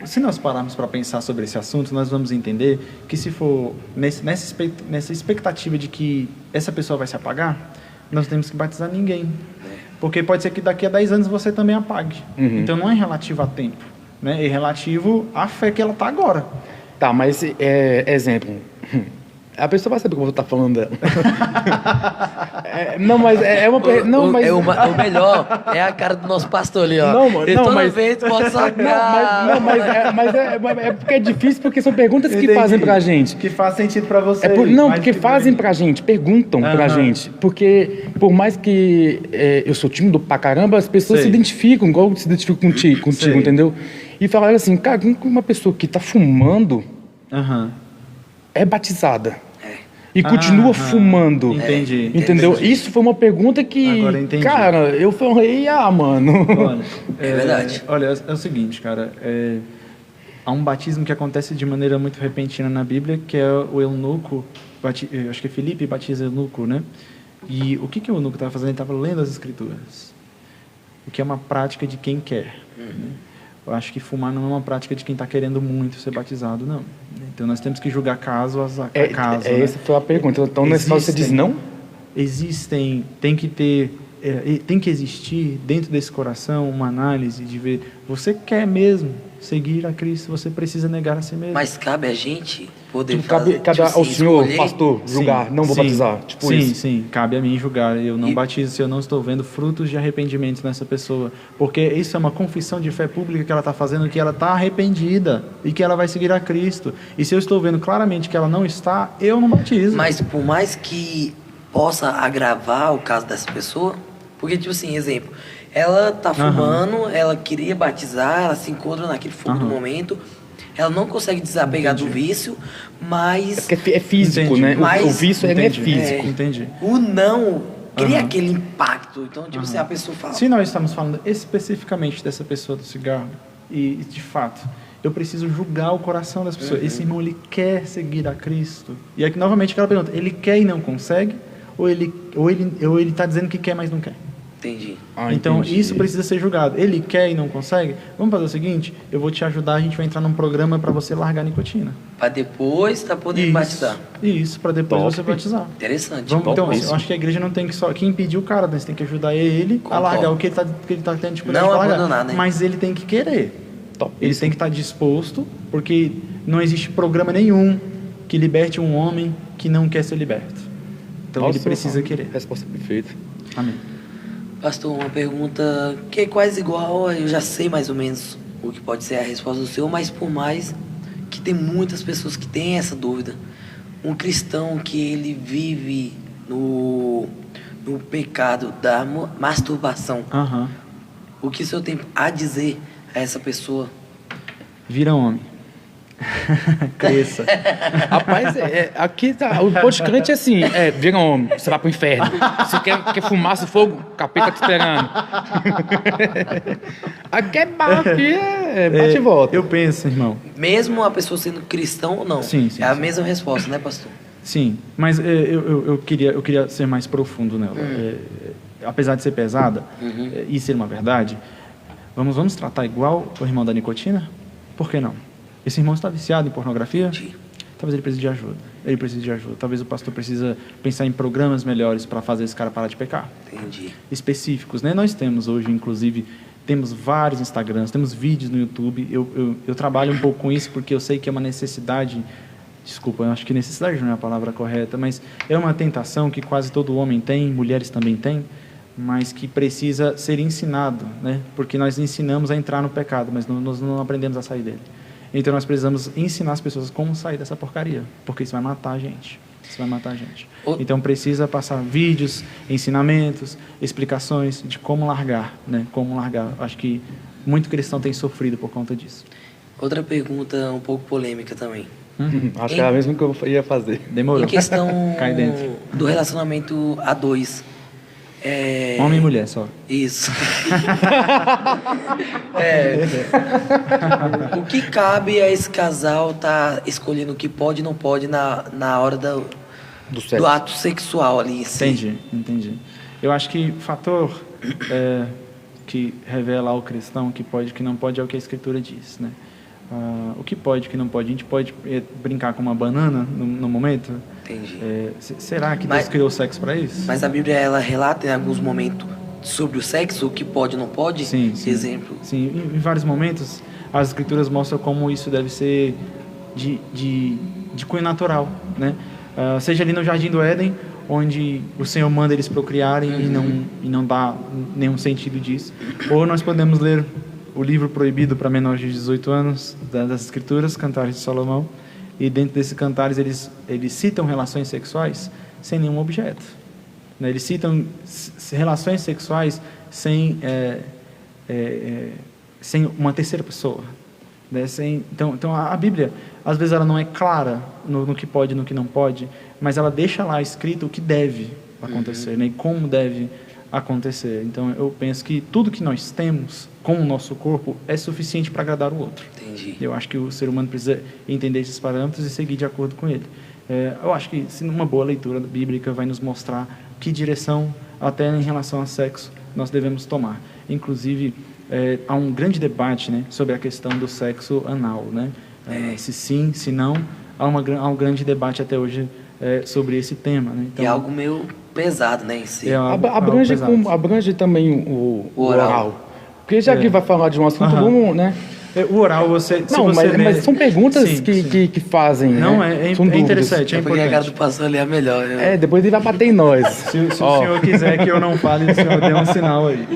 Se nós pararmos para pensar sobre esse assunto, nós vamos entender que se for nessa expectativa de que essa pessoa vai se apagar, nós temos que batizar ninguém. Porque pode ser que daqui a 10 anos você também apague. Então não é relativo a tempo, né? É relativo à fé que ela está agora. Tá, mas, exemplo... A pessoa vai saber como eu estou falando dela. Não, mas é uma... Não, mas... O melhor é a cara do nosso pastor ali, ó. Não, mano, Ele não, toda mas- vez bota sua cara. Mas é porque é difícil, porque são perguntas que fazem pra gente. Que faz sentido para você. Porque fazem pra gente, perguntam pra gente. Porque, por mais que eu sou tímido pra caramba, as pessoas Sei. se identificam, igual se identificam contigo, Sei. entendeu? E falaram assim, cara, como que uma pessoa que tá fumando é batizada? E continua fumando. Entendi. Entendeu? Entendi. Isso foi uma pergunta que, Agora entendi. cara, eu falei, mano. Olha, É verdade. Olha, é o seguinte, cara. Há um batismo que acontece de maneira muito repentina na Bíblia, que é o eunuco. Acho que é Filipe batiza eunuco, né? E o que o eunuco estava fazendo? Ele estava lendo as Escrituras. O que é uma prática de quem quer. Né? Eu acho que fumar não é uma prática de quem está querendo muito ser batizado, não. Então nós temos que julgar caso a caso. Né? Essa foi a pergunta. Então, nesse caso, você diz não? Tem que existir dentro desse coração uma análise de ver, você quer mesmo seguir a Cristo, você precisa negar a si mesmo. Mas cabe a gente poder Tipo, cabe fazer, ao assim, senhor, escolher. pastor, julgar, não vou batizar. Tipo sim, isso. Sim, cabe a mim julgar. Eu não E- batizo se eu não estou vendo frutos de arrependimento nessa pessoa. Porque isso é uma confissão de fé pública que ela está fazendo, que ela está arrependida e que ela vai seguir a Cristo. E se eu estou vendo claramente que ela não está, eu não batizo. Mas por mais que possa agravar o caso dessa pessoa, porque, tipo assim, exemplo, ela tá fumando, ela queria batizar, ela se encontra naquele fogo do momento, ela não consegue desapegar do vício, mas Porque é físico, Entendi. né? Mas- O vício ele é Entendi. físico. Entendi. o não cria aquele impacto. Então, tipo assim, a pessoa fala... Se nós estamos falando especificamente dessa pessoa do cigarro, e de fato, eu preciso julgar o coração das pessoas. Esse irmão, ele quer seguir a Cristo. E aqui, novamente, aquela pergunta, ele quer e não consegue? Ou ele está dizendo que quer, mas não quer? Entendi. Então, Entendi. isso precisa ser julgado. Ele quer e não consegue? Vamos fazer o seguinte, eu vou te ajudar, a gente vai entrar num programa para você largar a nicotina. Pra depois tá podendo batizar. Isso, para depois Top. você batizar. Interessante. Então, eu Topíssimo. acho que a igreja não tem que só que impedir o cara, né? Você tem que ajudar ele a Concordo. largar o que ele tá tendo dificuldade Não de largar. abandonar, né? Mas ele tem que querer. Topíssimo. Ele tem que estar disposto, porque não existe programa nenhum que liberte um homem que não quer ser liberto. Então Nossa, ele precisa querer. Resposta perfeita. Amém. Pastor, uma pergunta que é quase igual, eu já sei mais ou menos o que pode ser a resposta do seu, mas por mais que tem muitas pessoas que têm essa dúvida. Um cristão que ele vive no pecado da masturbação, Aham. o que o senhor tem a dizer a essa pessoa? Vira homem. Cresça. Rapaz, aqui tá, o ponto de crente é assim, vira homem, você vai pro inferno. Você quer fumaça e fogo, o capeta tá te esperando. Aqui é barro, aqui bate e volta. Eu penso, irmão. Mesmo a pessoa sendo cristão ou não? Sim, é a mesma resposta, né, pastor? Sim, mas eu queria ser mais profundo nela. Apesar de ser pesada e ser uma verdade, vamos tratar igual o irmão da nicotina? Por que não? Esse irmão está viciado em pornografia? Sim. Talvez ele precise de ajuda. Talvez o pastor precisa pensar em programas melhores para fazer esse cara parar de pecar. Entendi. Específicos, né? Nós temos hoje, inclusive, temos vários Instagrams, temos vídeos no YouTube. Eu trabalho um pouco com isso porque eu sei que é uma necessidade. Desculpa, eu acho que necessidade não é a palavra correta, mas é uma tentação que quase todo homem tem, mulheres também têm, mas que precisa ser ensinado, né? Porque nós ensinamos a entrar no pecado, mas nós não aprendemos a sair dele. Então nós precisamos ensinar as pessoas como sair dessa porcaria, porque isso vai matar a gente. Então precisa passar vídeos, ensinamentos, explicações de como largar, né? Como largar. Acho que muito cristão tem sofrido por conta disso. Outra pergunta um pouco polêmica também. Acho que é a mesma que eu ia fazer. Demorou. Em questão Cai dentro. do relacionamento a dois. Homem e mulher só. Isso. O que cabe a esse casal estar escolhendo o que pode e não pode na hora do ato sexual ali em si? Entendi. Eu acho que o fator que revela ao cristão o que pode e o que não pode é o que a Escritura diz, né? O que pode e o que não pode. A gente pode brincar com uma banana no momento? Entendi. Será que Deus criou o sexo para isso? Mas a Bíblia, ela relata em alguns momentos sobre o sexo, o que pode e não pode? Sim. Exemplo. Sim, em vários momentos as Escrituras mostram como isso deve ser de cunho natural, né? Seja ali no Jardim do Éden, onde o Senhor manda eles procriarem e não dá nenhum sentido disso. Ou nós podemos ler o livro proibido para menores de 18 anos das Escrituras, Cantares de Salomão, e dentro desses cantares eles citam relações sexuais sem nenhum objeto, né? Eles citam relações sexuais sem uma terceira pessoa, né? Então a Bíblia, às vezes, ela não é clara no que pode e no que não pode, mas ela deixa lá escrito o que deve acontecer, né? E como deve acontecer. Então eu penso que tudo que nós temos com o nosso corpo é suficiente para agradar o outro. Entendi. Eu acho que o ser humano precisa entender esses parâmetros e seguir de acordo com ele. Eu acho que uma boa leitura bíblica vai nos mostrar que direção, até em relação ao sexo, nós devemos tomar. Inclusive, há um grande debate, né, sobre a questão do sexo anal, né? Se sim, se não, há um grande debate até hoje sobre esse tema, né? Então, é algo meio pesado, né, em si. Abrange também o oral. Porque já que vai falar de um assunto, vamos, né? O oral, mas são perguntas que fazem, não, né? é São interessante, é porque a cara importante. do pastor ali é melhor. Depois ele vai bater em nós. Se o senhor quiser que eu não fale, o senhor dê um sinal aí.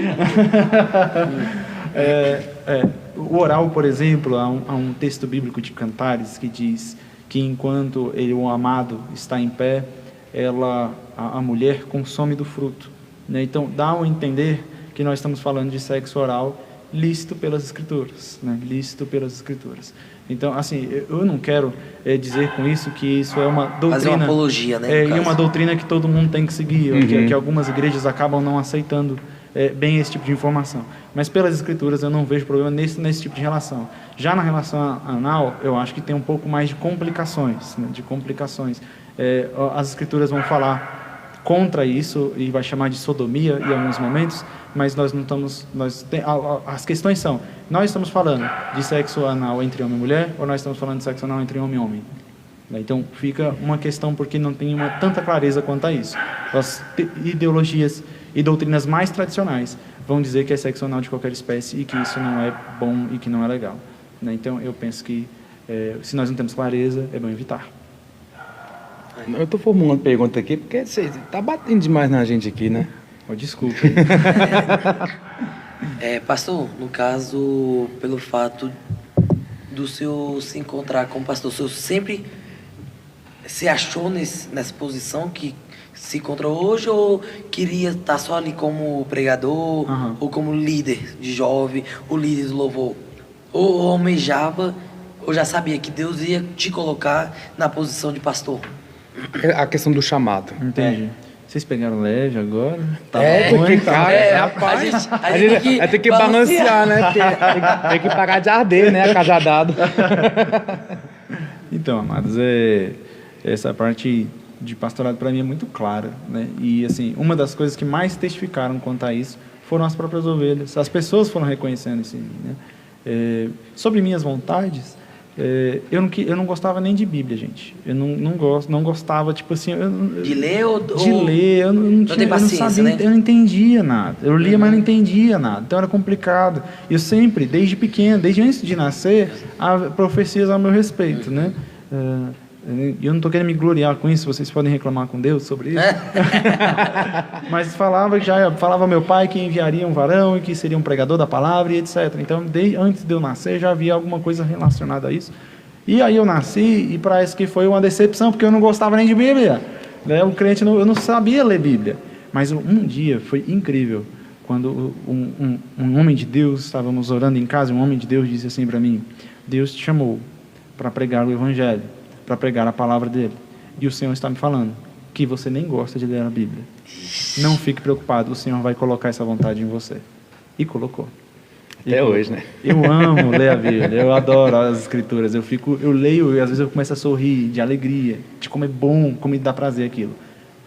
O oral, por exemplo, há um texto bíblico de Cantares que diz que enquanto o amado está em pé, a mulher consome do fruto, né? Então dá a entender que nós estamos falando de sexo oral lícito pelas Escrituras, né? Lícito pelas Escrituras. Então, assim, eu não quero dizer com isso que isso é uma doutrina... Fazer uma apologia, né? E uma doutrina que todo mundo tem que seguir, que algumas igrejas acabam não aceitando bem esse tipo de informação. Mas pelas Escrituras eu não vejo problema nesse tipo de relação. Já na relação anal, eu acho que tem um pouco mais de complicações, né? As Escrituras vão falar contra isso e vai chamar de sodomia em alguns momentos, mas nós não estamos... as questões são, nós estamos falando de sexo anal entre homem e mulher, ou nós estamos falando de sexo anal entre homem e homem? Então fica uma questão porque não tem tanta clareza quanto a isso. As ideologias e doutrinas mais tradicionais vão dizer que é sexo anal de qualquer espécie e que isso não é bom e que não é legal, né? Então eu penso que se nós não temos clareza, é bom evitar. Eu estou formulando pergunta aqui porque você está batendo demais na gente aqui, né? Desculpe. Pastor, no caso, pelo fato do senhor se encontrar com o pastor, o senhor sempre se achou nessa posição que se encontrou hoje, ou queria estar só ali como pregador, ou como líder de jovem, o líder do louvor? Ou almejava, ou já sabia que Deus ia te colocar na posição de pastor? A questão do chamado. Entendi. Vocês pegaram leve agora? Tá É, bom, porque, hein? cara, a gente vai ter que balancear, né? Tem que parar de arder, né? Acajadado. Então, amados, essa parte de pastorado para mim é muito clara, né? E assim, uma das coisas que mais testificaram quanto a isso foram as próprias ovelhas. As pessoas foram reconhecendo isso em mim, né? Sobre minhas vontades, eu não gostava nem de Bíblia, gente. Eu não gostava, tipo assim... De ler ou... De ler, eu não tinha, tem paciência, eu não sabia, né? eu não entendia nada. Eu lia, mas não entendia nada. Então era complicado. Eu sempre, desde pequeno, desde antes de nascer, há profecias ao meu respeito, né? E eu não estou querendo me gloriar com isso, vocês podem reclamar com Deus sobre isso. Mas falava meu pai que enviaria um varão e que seria um pregador da palavra e etc. Então, antes de eu nascer, já havia alguma coisa relacionada a isso. E aí eu nasci e parece que foi uma decepção, porque eu não gostava nem de Bíblia. Né? O crente, eu não sabia ler Bíblia. Mas um dia foi incrível, quando um homem de Deus, estávamos orando em casa, um homem de Deus disse assim para mim: Deus te chamou para pregar o Evangelho, para pregar a palavra dele. E o Senhor está me falando que você nem gosta de ler a Bíblia. Não fique preocupado, o Senhor vai colocar essa vontade em você. E colocou. Até hoje, né? Eu amo ler a Bíblia, eu adoro as escrituras. Eu leio e às vezes eu começo a sorrir de alegria, de como é bom, como me dá prazer aquilo,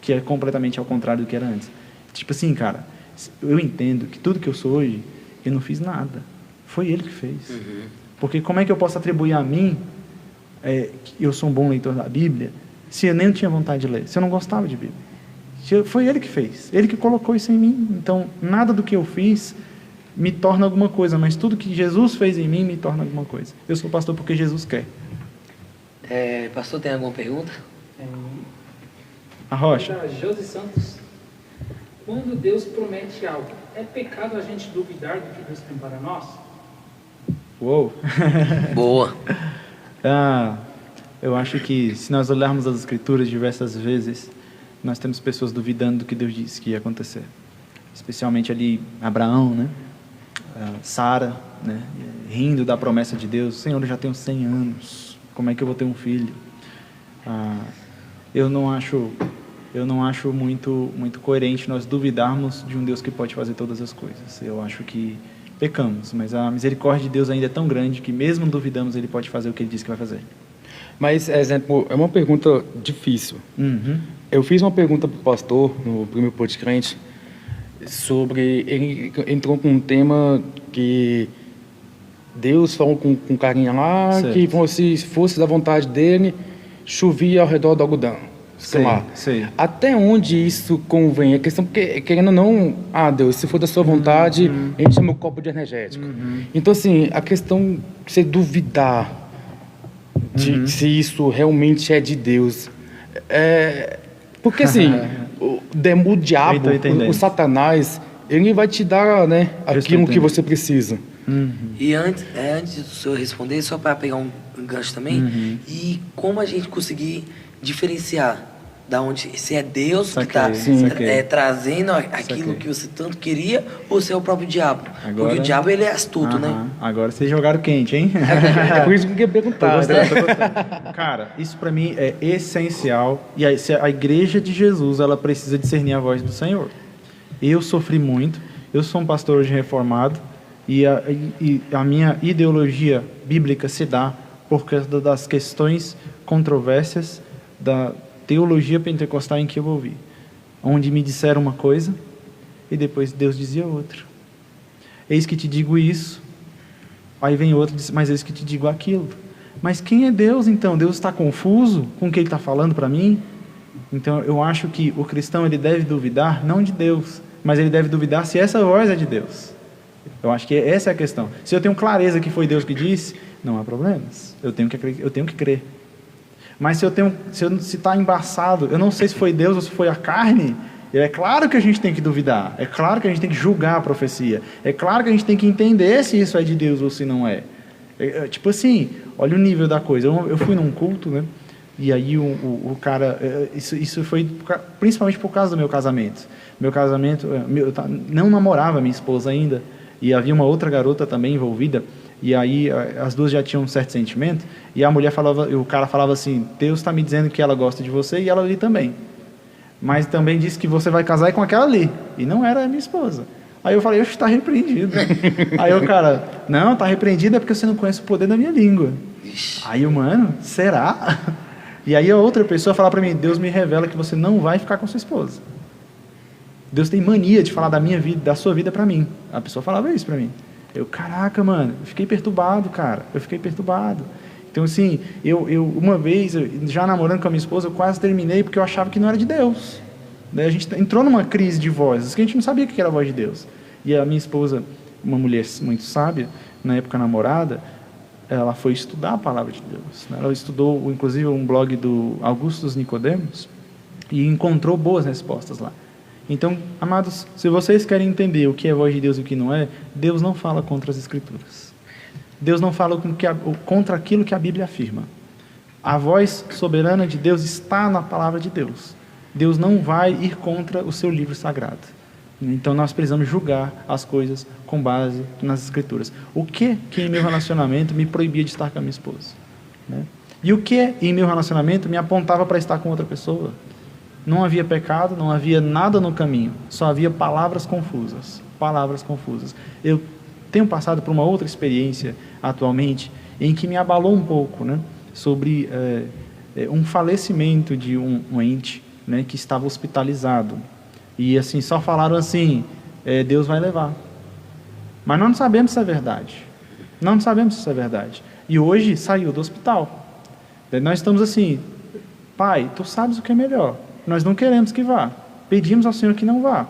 que é completamente ao contrário do que era antes. Tipo assim, cara, eu entendo que tudo que eu sou hoje, eu não fiz nada. Foi Ele que fez. Porque como é que eu posso atribuir a mim que eu sou um bom leitor da Bíblia, se eu nem tinha vontade de ler, se eu não gostava de Bíblia? Foi Ele que fez, Ele que colocou isso em mim. Então, nada do que eu fiz me torna alguma coisa, mas tudo que Jesus fez em mim me torna alguma coisa. Eu sou pastor porque Jesus quer. Pastor, tem alguma pergunta? A Rocha. Da Josi Santos. Quando Deus promete algo, é pecado a gente duvidar do que Deus tem para nós? Uou! Boa. Eu acho que se nós olharmos as Escrituras diversas vezes, nós temos pessoas duvidando do que Deus disse que ia acontecer. Especialmente ali Abraão, né? Sara, né? Rindo da promessa de Deus. Senhor, eu já tenho 100 anos, como é que eu vou ter um filho? Eu não acho muito coerente nós duvidarmos de um Deus que pode fazer todas as coisas. Eu acho que pecamos, mas a misericórdia de Deus ainda é tão grande que mesmo duvidamos, Ele pode fazer o que Ele disse que vai fazer. Mas, exemplo, é uma pergunta difícil. Eu fiz uma pergunta para o pastor no primeiro podcast sobre... Ele entrou com um tema que Deus falou com carinha lá, certo, que se fosse da vontade dele, chovia ao redor do algodão. Sei. Até onde isso convém? A questão, porque querendo ou não, Deus, se for da sua vontade, a gente chama o copo de energético. Então, assim, a questão de você duvidar de se isso realmente é de Deus. Porque, assim, o diabo, o Satanás, ele vai te dar, né, aquilo que você precisa. E antes do senhor responder, só para pegar um gancho também, e como a gente conseguir diferenciar da onde, se é Deus que está trazendo aquilo que você tanto queria, ou se é o próprio diabo. Porque o diabo, ele é astuto, né? Agora vocês jogaram quente, hein? É por isso que eu queria perguntar. Cara, isso para mim é essencial. E a igreja de Jesus, ela precisa discernir a voz do Senhor. Eu sofri muito. Eu sou um pastor hoje reformado. E a minha ideologia bíblica se dá por causa das questões controvérsias da teologia pentecostal em que eu ouvi, onde me disseram uma coisa e depois Deus dizia outra. Eis que te digo isso, aí vem outro e diz, mas eis que te digo aquilo. Mas quem é Deus então? Deus está confuso com o que Ele está falando para mim? Então eu acho que o cristão, ele deve duvidar não de Deus, mas ele deve duvidar se essa voz é de Deus. Eu acho que essa é a questão. Se eu tenho clareza que foi Deus que disse, não há problemas. Eu tenho que crer. Mas se está embaçado, eu não sei se foi Deus ou se foi a carne, é claro que a gente tem que duvidar. É claro que a gente tem que julgar a profecia. É claro que a gente tem que entender se isso é de Deus ou se não é. Tipo assim, olha o nível da coisa. Eu fui num culto, né? E aí o cara... Isso foi principalmente por causa do meu casamento. Meu casamento... Eu não namorava minha esposa ainda. E havia uma outra garota também envolvida. E aí as duas já tinham um certo sentimento. E a mulher falava... O cara falava assim... Deus está me dizendo que ela gosta de você e ela ali também. mas também disse que você vai casar com aquela ali. E não era a minha esposa. Aí eu falei, oxe, está repreendido. Aí o cara, não, está repreendido é porque você não conhece o poder da minha língua. Aí o mano, será? E aí a outra pessoa fala para mim, Deus me revela que você não vai ficar com sua esposa. Deus tem mania de falar da minha vida, da sua vida para mim. A pessoa falava isso para mim. Eu, caraca, mano, eu fiquei perturbado, cara. Eu fiquei perturbado. Então, assim, uma vez, já namorando com a minha esposa, eu quase terminei porque eu achava que não era de Deus. Daí a gente entrou numa crise de vozes, que a gente não sabia o que era a voz de Deus. E a minha esposa, uma mulher muito sábia, na época namorada, ela foi estudar a palavra de Deus. Ela estudou, inclusive, um blog do Augustus Nicodemos e encontrou boas respostas lá. Então, amados, se vocês querem entender o que é voz de Deus e o que não é, Deus não fala contra as Escrituras. Deus não fala contra aquilo que a Bíblia afirma. A voz soberana de Deus está na palavra de Deus. Deus não vai ir contra o seu livro sagrado. Então nós precisamos julgar as coisas com base nas Escrituras. O que em meu relacionamento me proibia de estar com a minha esposa? Né? E o que em meu relacionamento me apontava para estar com outra pessoa? Não havia pecado, não havia nada no caminho. Só havia palavras confusas. Palavras confusas. Eu tenho passado por uma outra experiência atualmente em que me abalou um pouco, né, sobre um falecimento de um ente, né, que estava hospitalizado. E assim, só falaram assim, Deus vai levar. Mas nós não sabemos se é verdade. Nós não sabemos se isso é verdade. E hoje saiu do hospital. Nós estamos assim, Pai, Tu sabes o que é melhor. Nós não queremos que vá. Pedimos ao Senhor que não vá.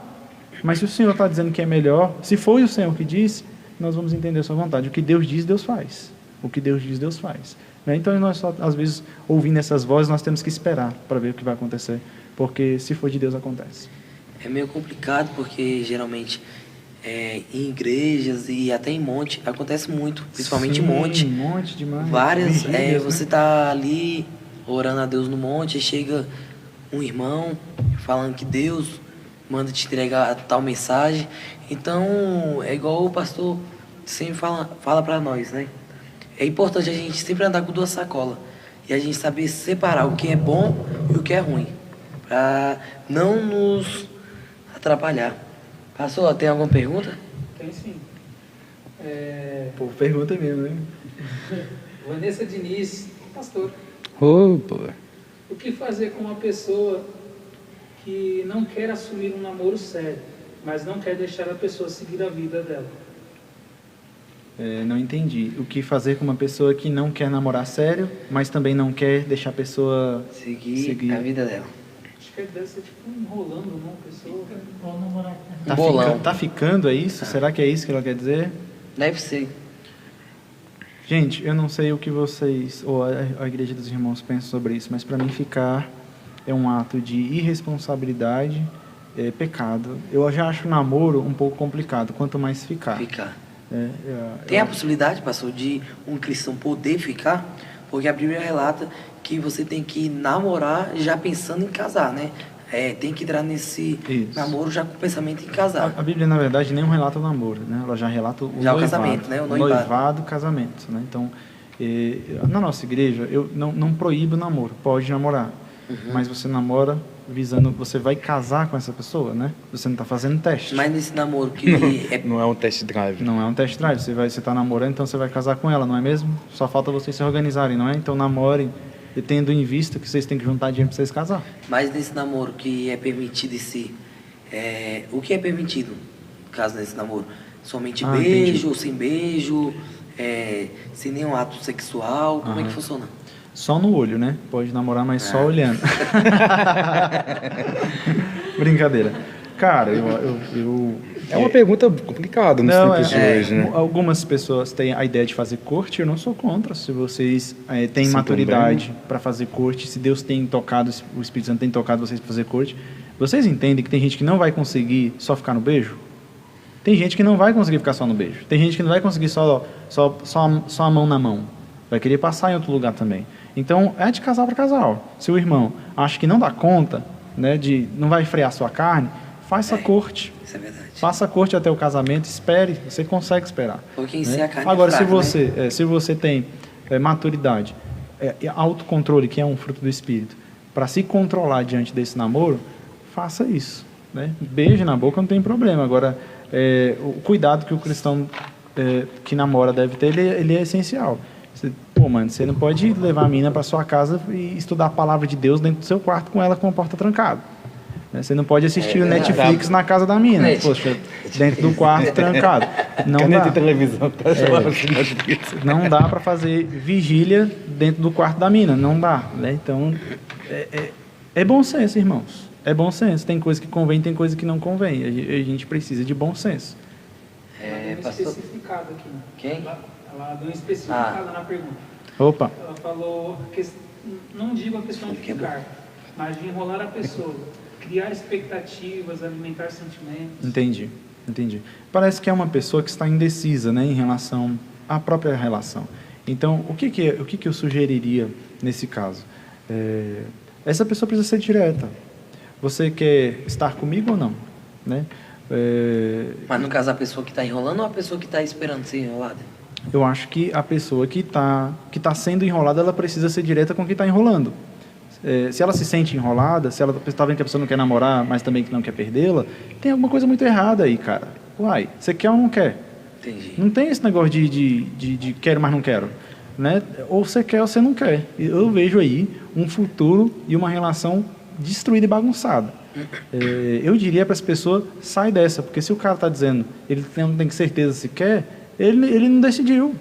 Mas se o Senhor está dizendo que é melhor, se foi o Senhor que disse, nós vamos entender a sua vontade. O que Deus diz, Deus faz. O que Deus diz, Deus faz. Então, nós só, às vezes, ouvindo essas vozes, nós temos que esperar para ver o que vai acontecer. Porque se for de Deus, acontece. É meio complicado, porque geralmente em igrejas e até em monte, acontece muito, principalmente em monte. Monte demais. Várias, Vigílias, você né? tá ali orando a Deus no monte, e chega um irmão falando que Deus manda te entregar tal mensagem. Então, é igual o pastor sempre fala para nós, né? É importante a gente sempre andar com 2 sacolas e a gente saber separar o que é bom e o que é ruim, para não nos atrapalhar. Pastor, tem alguma pergunta? Tem sim. Pô, pergunta mesmo, né? Vanessa Diniz, pastor, Opa. o que fazer com uma pessoa que não quer assumir um namoro sério, mas não quer deixar a pessoa seguir a vida dela? Não entendi. O que fazer com uma pessoa que não quer namorar sério, mas também não quer deixar a pessoa Seguir a vida dela. Acho que deve ser tipo enrolando uma pessoa. Tá, Bolão. tá ficando, é isso? Será que é isso que ela quer dizer? Deve ser. Gente, eu não sei o que vocês, ou a Igreja dos Irmãos pensam sobre isso, mas para mim ficar é um ato de irresponsabilidade, pecado. Eu já acho o namoro um pouco complicado, quanto mais ficar. Tem a possibilidade, pastor, de um cristão poder ficar? Porque a Bíblia relata que você tem que namorar já pensando em casar, né? Tem que entrar nesse namoro já com o pensamento em casar. A Bíblia, na verdade, nem relata o namoro, né? Ela já relata o Já noivado, o casamento, né? O noivado, casamento, né? Então, na nossa igreja, eu não proíbo o namoro, pode namorar. Mas você namora visando, você vai casar com essa pessoa, né? Você não está fazendo teste. Mas nesse namoro que Não é um test drive. Não é um test drive, você está namorando, então você vai casar com ela, não é mesmo? Só falta vocês se organizarem, não é? Então namorem, e tendo em vista que vocês têm que juntar dinheiro para vocês casar. Mas nesse namoro que é permitido o que é permitido, no caso nesse namoro? Somente beijo, ou sem beijo, sem nenhum ato sexual, como é que funciona? Só no olho, né? Pode namorar, mas só olhando. Brincadeira. Cara, É uma pergunta complicada nos tempos de hoje, né? Algumas pessoas têm a ideia de fazer corte, eu não sou contra. Se vocês têm Sim, maturidade para fazer corte, se Deus tem tocado, o Espírito Santo tem tocado vocês para fazer corte, vocês entendem que tem gente que não vai conseguir só ficar no beijo? Tem gente que não vai conseguir ficar só no beijo. Tem gente que não vai conseguir só a mão na mão. Vai querer passar em outro lugar também. Então, é de casal para casal. Se o irmão acha que não dá conta, né, não vai frear sua carne, faça corte. Isso é verdade. Faça corte até o casamento, espere, você consegue esperar. Porque em né? si a carne Agora, é fraca, se você tem maturidade, autocontrole, que é um fruto do Espírito, para se controlar diante desse namoro, faça isso, né? Beijo na boca não tem problema. Agora, o cuidado que o cristão que namora deve ter, ele é essencial. Pô, mano, você não pode levar a mina para sua casa e estudar a palavra de Deus dentro do seu quarto com ela com a porta trancada. Você não pode assistir o Netflix na casa da mina, poxa, dentro do quarto trancado. Não Caneta dá. e televisão. Não dá para fazer vigília dentro do quarto da mina, não dá, né? Então, é bom senso, irmãos. É bom senso. Tem coisa que convém, tem coisa que não convém. A gente precisa de bom senso. Ela deu uma especificada aqui. Quem? Ela deu uma especificada na pergunta. Opa. Ela falou, não digo a questão de ficar, mas de enrolar a pessoa, criar expectativas, alimentar sentimentos. Entendi. Parece que é uma pessoa que está indecisa, né, em relação à própria relação. Então, o que eu sugeriria nesse caso? Essa pessoa precisa ser direta. Você quer estar comigo ou não? Né? Mas no caso, a pessoa que está enrolando ou a pessoa que está esperando ser enrolada? Eu acho que a pessoa que tá sendo enrolada, ela precisa ser direta com quem está enrolando. Se ela se sente enrolada, se ela está vendo que a pessoa não quer namorar, mas também que não quer perdê-la, tem alguma coisa muito errada aí, cara. Uai, você quer ou não quer? Entendi. Não tem esse negócio de quero, mas não quero. Né? Ou você quer ou você não quer. Eu vejo aí um futuro e uma relação destruída e bagunçada. Eu diria para as pessoas, sai dessa, porque se o cara está dizendo, ele não tem certeza se quer, ele não decidiu.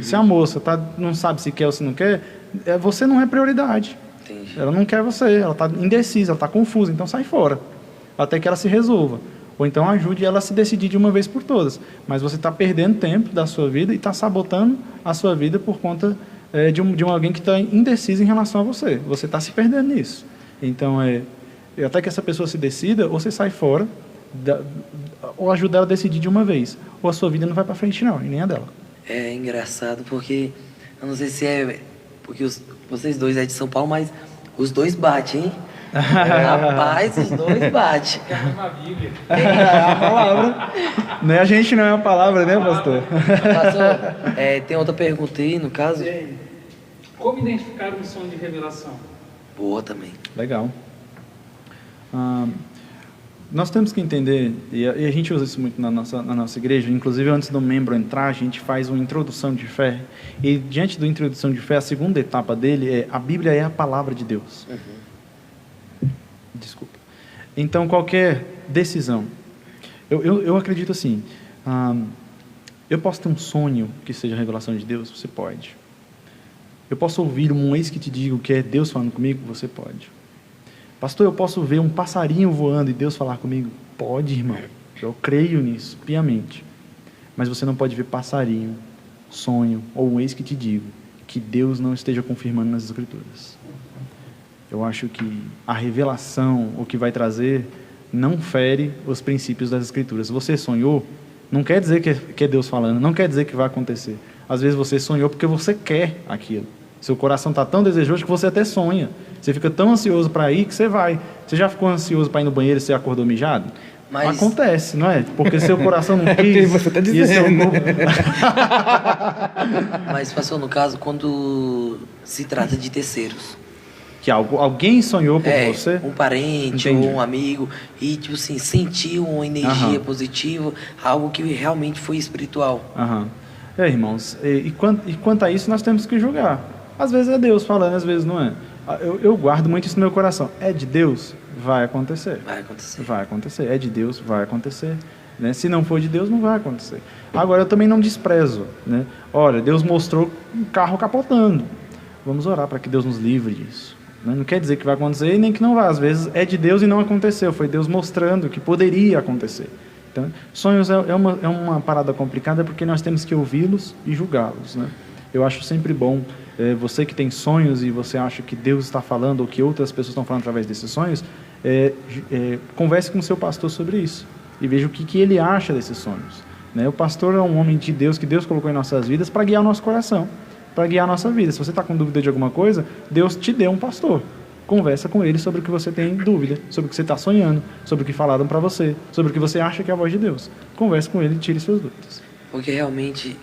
Se a moça não sabe se quer ou se não quer, você não é prioridade. Entendi. Ela não quer você, ela está indecisa, ela está confusa, então sai fora, até que ela se resolva. Ou então ajude ela a se decidir de uma vez por todas. Mas você está perdendo tempo da sua vida e está sabotando a sua vida por conta de alguém que está indeciso em relação a você. Você está se perdendo nisso. Então, até que essa pessoa se decida, ou você sai fora, ou ajuda ela a decidir de uma vez. Ou a sua vida não vai para frente não, e nem a dela. É engraçado porque, eu não sei se porque vocês dois é de São Paulo, mas os dois batem, hein? Rapaz, os dois batem. Na Bíblia. A palavra. Não é a gente, não é a palavra, né, pastor? Pastor, tem outra pergunta aí, no caso? Como identificar um sonho de revelação? Boa também. Legal. Nós temos que entender, e a gente usa isso muito na nossa igreja, inclusive antes do membro entrar, a gente faz uma introdução de fé, e diante da introdução de fé, a segunda etapa dele a Bíblia é a palavra de Deus. Desculpa. Então, qualquer decisão, eu acredito assim, eu posso ter um sonho que seja a revelação de Deus? Você pode. Eu posso ouvir um eis que te digo que é Deus falando comigo? Você pode. Pastor, eu posso ver um passarinho voando e Deus falar comigo? Pode, irmão. Eu creio nisso, piamente. Mas você não pode ver passarinho, sonho, ou um eis que te digo, que Deus não esteja confirmando nas Escrituras. Eu acho que a revelação, o que vai trazer, não fere os princípios das Escrituras. Você sonhou, não quer dizer que é Deus falando, não quer dizer que vai acontecer. Às vezes você sonhou porque você quer aquilo. Seu coração está tão desejoso que você até sonha. Você fica tão ansioso para ir que você vai. Você já ficou ansioso para ir no banheiro e você acordou mijado? Mas... Acontece, não é? Porque seu coração não quis. Você está dizendo. Mas, pastor, no caso, quando se trata de terceiros. Que alguém sonhou por você? Um parente. Entendi. Ou um amigo, e tipo assim, sentiu uma energia positiva, algo que realmente foi espiritual. Irmãos, e quanto a isso nós temos que julgar. Às vezes é Deus falando, às vezes não é. Eu guardo muito isso no meu coração. É de Deus? Vai acontecer. Vai acontecer. É de Deus? Vai acontecer. Né? Se não for de Deus, não vai acontecer. Agora, eu também não desprezo. Né? Olha, Deus mostrou um carro capotando. Vamos orar para que Deus nos livre disso. Né? Não quer dizer que vai acontecer e nem que não vai. Às vezes é de Deus e não aconteceu. Foi Deus mostrando que poderia acontecer. Então, sonhos é uma parada complicada porque nós temos que ouvi-los e julgá-los. Né? Eu acho sempre bom, você que tem sonhos e você acha que Deus está falando ou que outras pessoas estão falando através desses sonhos, converse com o seu pastor sobre isso e veja o que ele acha desses sonhos. Né? O pastor é um homem de Deus que Deus colocou em nossas vidas para guiar o nosso coração, para guiar a nossa vida. Se você está com dúvida de alguma coisa, Deus te deu um pastor. Conversa com ele sobre o que você tem dúvida, sobre o que você está sonhando, sobre o que falaram para você, sobre o que você acha que é a voz de Deus. Converse com ele e tire suas dúvidas. Porque realmente,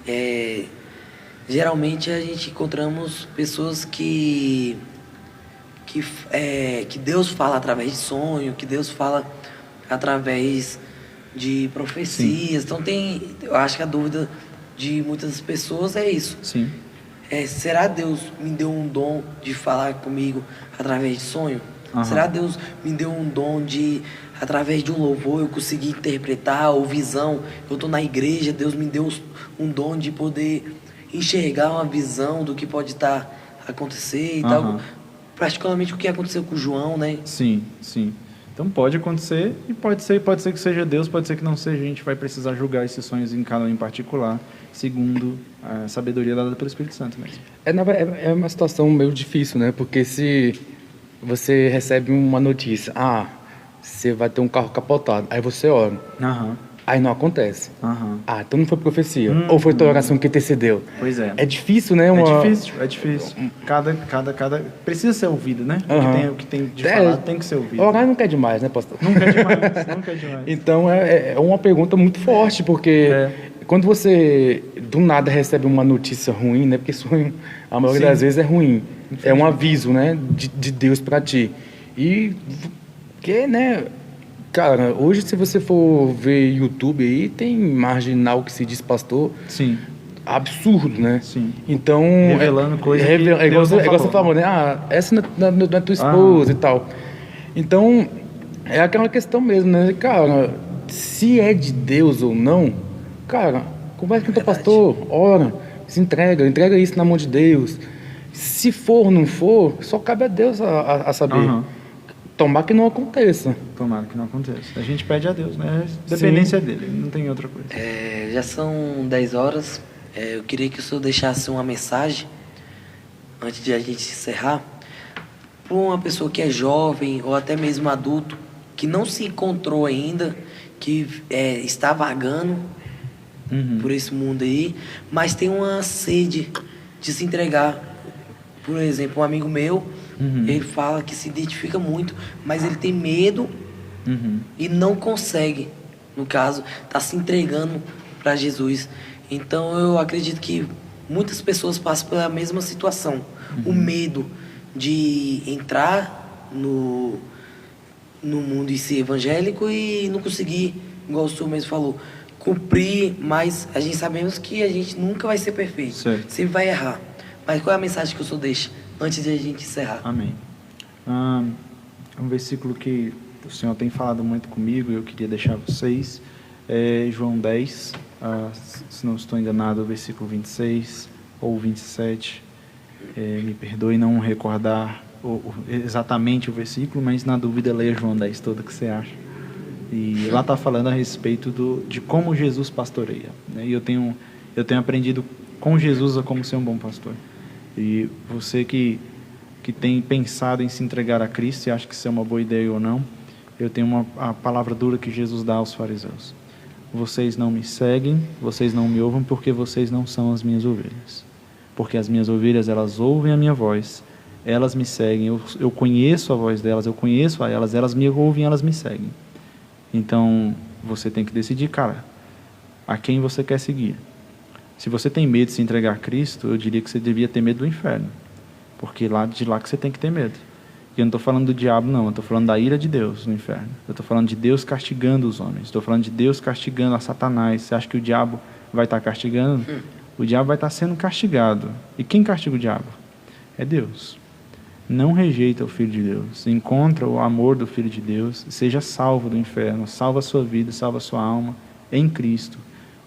geralmente a gente encontramos pessoas que que Deus fala através de sonho, que Deus fala através de profecias. Então eu acho que a dúvida de muitas pessoas é isso. Sim. Será Deus me deu um dom de falar comigo através de sonho? Aham. Será Deus me deu um dom de, através de um louvor, eu conseguir interpretar, ou visão? Eu estou na igreja, Deus me deu um dom de poder enxergar uma visão do que pode estar acontecer e tal. Particularmente o que aconteceu com o João, né? Sim, sim. Então pode acontecer e pode ser que seja Deus, pode ser que não seja. A gente vai precisar julgar esses sonhos em cada um em particular, segundo a sabedoria dada pelo Espírito Santo mesmo. É uma situação meio difícil, né? Porque se você recebe uma notícia, você vai ter um carro capotado, aí você ora, aí não acontece. Então não foi profecia, ou foi tua oração que intercedeu. Pois é. É difícil, né? É difícil. Cada precisa ser ouvido, né? O que tem de falar tem que ser ouvido. Orar nunca é demais, né, pastor? Nunca é demais. Então é uma pergunta muito forte, porque quando você do nada recebe uma notícia ruim, né? Porque sonho, a maioria das vezes é ruim. É um aviso, né? De Deus para ti. E que, né? Cara, hoje se você for ver YouTube aí, tem marginal que se diz pastor. Sim. Absurdo, né? Sim. Então... Revelando coisas que igual você falou, né? Essa não é tua esposa e tal. Então, é aquela questão mesmo, né? Cara, se é de Deus ou não, cara, conversa com o teu pastor, ora, se entrega isso na mão de Deus. Se for ou não for, só cabe a Deus a saber. Tomara que não aconteça. Tomara que não aconteça. A gente pede a Deus, né? Dependência dele, não tem outra coisa. Já são 10 horas. Eu queria que o senhor deixasse uma mensagem, antes de a gente encerrar, para uma pessoa que é jovem ou até mesmo adulto, que não se encontrou ainda, que está vagando por esse mundo aí, mas tem uma sede de se entregar. Por exemplo, um amigo meu, ele fala que se identifica muito, mas ele tem medo e não consegue, no caso, tá se entregando para Jesus. Então eu acredito que muitas pessoas passam pela mesma situação. O medo de entrar no mundo e ser evangélico e não conseguir, igual o senhor mesmo falou, cumprir, mas a gente sabemos que a gente nunca vai ser perfeito. Certo. Sempre vai errar. Mas qual é a mensagem que o senhor deixa antes de a gente encerrar? Amém. Um versículo que o Senhor tem falado muito comigo e eu queria deixar vocês é João 10, se não estou enganado, o versículo 26 ou 27. Me perdoe não recordar exatamente o versículo, mas na dúvida leia João 10 todo, o que você acha. E lá está falando a respeito de como Jesus pastoreia, né? E eu tenho aprendido com Jesus a como ser um bom pastor. E você que tem pensado em se entregar a Cristo e acha que isso é uma boa ideia ou não, eu tenho a palavra dura que Jesus dá aos fariseus. Vocês não me seguem, vocês não me ouvem porque vocês não são as minhas ovelhas. Porque as minhas ovelhas, elas ouvem a minha voz, elas me seguem, eu conheço a voz delas, eu conheço a elas me ouvem, elas me seguem. Então, você tem que decidir, cara, a quem você quer seguir. Se você tem medo de se entregar a Cristo, eu diria que você devia ter medo do inferno. Porque de lá que você tem que ter medo. E eu não estou falando do diabo, não. Eu estou falando da ira de Deus no inferno. Eu estou falando de Deus castigando os homens. Estou falando de Deus castigando a Satanás. Você acha que o diabo vai estar castigando? O diabo vai estar sendo castigado. E quem castiga o diabo? É Deus. Não rejeita o Filho de Deus. Encontra o amor do Filho de Deus. Seja salvo do inferno. Salva a sua vida, salva a sua alma em Cristo.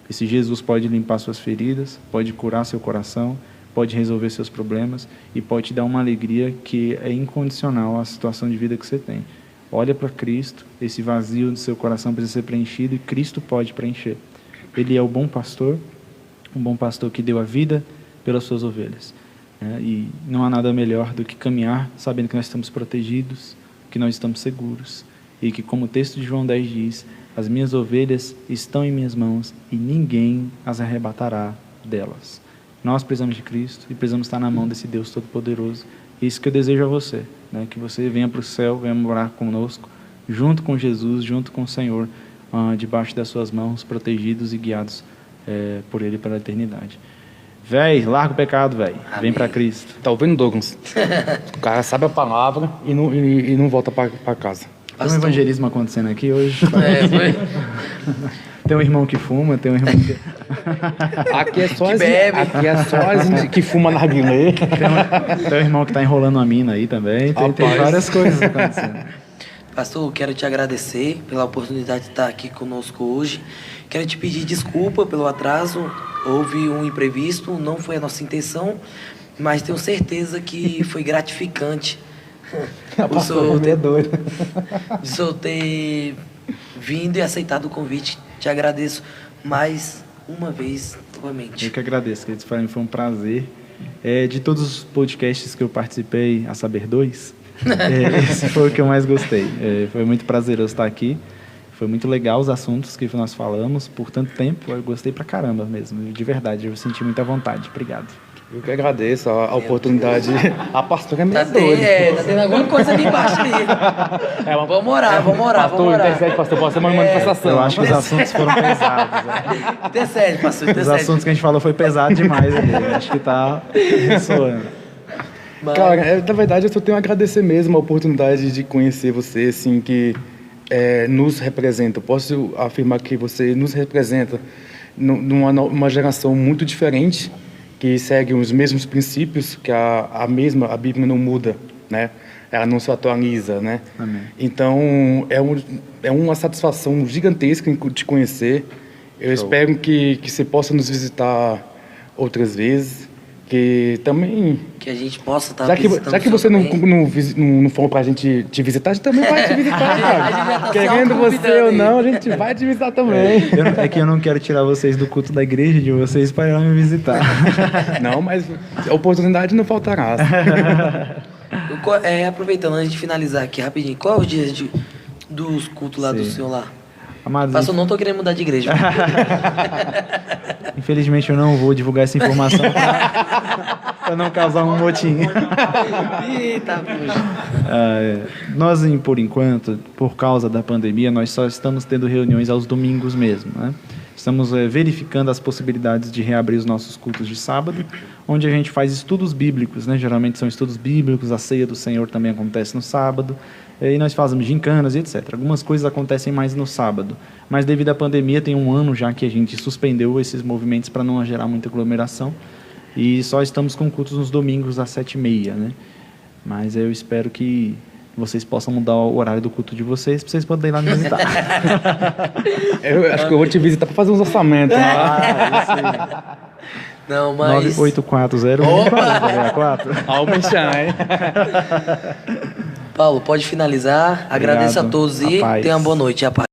Esse Jesus pode limpar suas feridas, pode curar seu coração, pode resolver seus problemas e pode te dar uma alegria que é incondicional à situação de vida que você tem. Olha para Cristo, esse vazio do seu coração precisa ser preenchido e Cristo pode preencher. Ele é o bom pastor, um bom pastor que deu a vida pelas suas ovelhas. E não há nada melhor do que caminhar sabendo que nós estamos protegidos, que nós estamos seguros e que, como o texto de João 10 diz, as minhas ovelhas estão em minhas mãos e ninguém as arrebatará delas. Nós precisamos de Cristo e precisamos estar na mão desse Deus Todo-Poderoso. Isso que eu desejo a você, né? Que você venha para o céu, venha morar conosco, junto com Jesus, junto com o Senhor, debaixo das suas mãos, protegidos e guiados por Ele para a eternidade. Véi, larga o pecado, véi. Vem Amém. pra Cristo. Tá ouvindo, Douglas? O cara sabe a palavra e não volta pra casa. Tem um evangelismo acontecendo aqui hoje. Foi. Tem um irmão que fuma, tem um irmão que... Aqui é só Que as, bebe. aqui é só as que fuma narguilé. Tem um irmão que tá enrolando uma mina aí também. Tem Rapaz. várias coisas acontecendo. Pastor, eu quero te agradecer pela oportunidade de estar aqui conosco hoje. Quero te pedir desculpa pelo atraso. Houve um imprevisto, não foi a nossa intenção, mas tenho certeza que foi gratificante o senhor ter vindo e aceitado o convite. Te agradeço mais uma vez, novamente. Eu que agradeço, queridos. Para mim foi um prazer. De todos os podcasts que eu participei, a saber 2, esse foi o que eu mais gostei. Foi muito prazeroso estar aqui. Foi muito legal os assuntos que nós falamos por tanto tempo. Eu gostei pra caramba mesmo, de verdade. Eu senti muita vontade. Obrigado. Eu que agradeço a oportunidade. A pastora é meio Tá doida. tá tendo alguma coisa ali embaixo ali. Vamos orar. Pastor, intercede, pastor, pode ser uma manifestação. Eu acho que os assuntos foram pesados. Né? Intercede, pastor, Os intercede. assuntos que a gente falou foi pesado demais ali. Eu acho que tá ressoando. Cara, na verdade, eu só tenho a agradecer mesmo a oportunidade de conhecer você, assim, que nos representa. Eu posso afirmar que você nos representa numa geração muito diferente, que segue os mesmos princípios, que a Bíblia não muda, né? Ela não se atualiza, né? Amém. Então, é uma satisfação gigantesca em te conhecer. Eu espero que você possa nos visitar outras vezes, que também... Que a gente possa estar Já que você não falou pra gente te visitar, a gente também vai te visitar, cara. Querendo você ou não, a gente vai te visitar também. É que eu não quero tirar vocês do culto da igreja de vocês para ir lá me visitar. Não, mas a oportunidade não faltará. Aproveitando, antes de finalizar aqui rapidinho, qual é os dias dos cultos lá do Sim. senhor lá? Amados, Pastor, não tô querendo mudar de igreja. infelizmente eu não vou divulgar essa informação para não causar um motim. Eita, puxa. Nós, por enquanto, por causa da pandemia, nós só estamos tendo reuniões aos domingos mesmo, né? Estamos verificando as possibilidades de reabrir os nossos cultos de sábado, onde a gente faz estudos bíblicos, né? Geralmente são estudos bíblicos, a ceia do Senhor também acontece no sábado, e nós fazemos gincanas e etc. Algumas coisas acontecem mais no sábado, mas devido à pandemia tem um ano já que a gente suspendeu esses movimentos para não gerar muita aglomeração, e só estamos com cultos nos domingos às 7h30, né? Mas eu espero que vocês possam mudar o horário do culto de vocês para vocês poderem ir lá me visitar. Eu acho que eu vou te visitar para fazer uns orçamentos. Né? Não, mas... 9840-64. Almechan, hein? Paulo, pode finalizar. Agradeço a todos e A paz. tenha uma boa noite. A paz.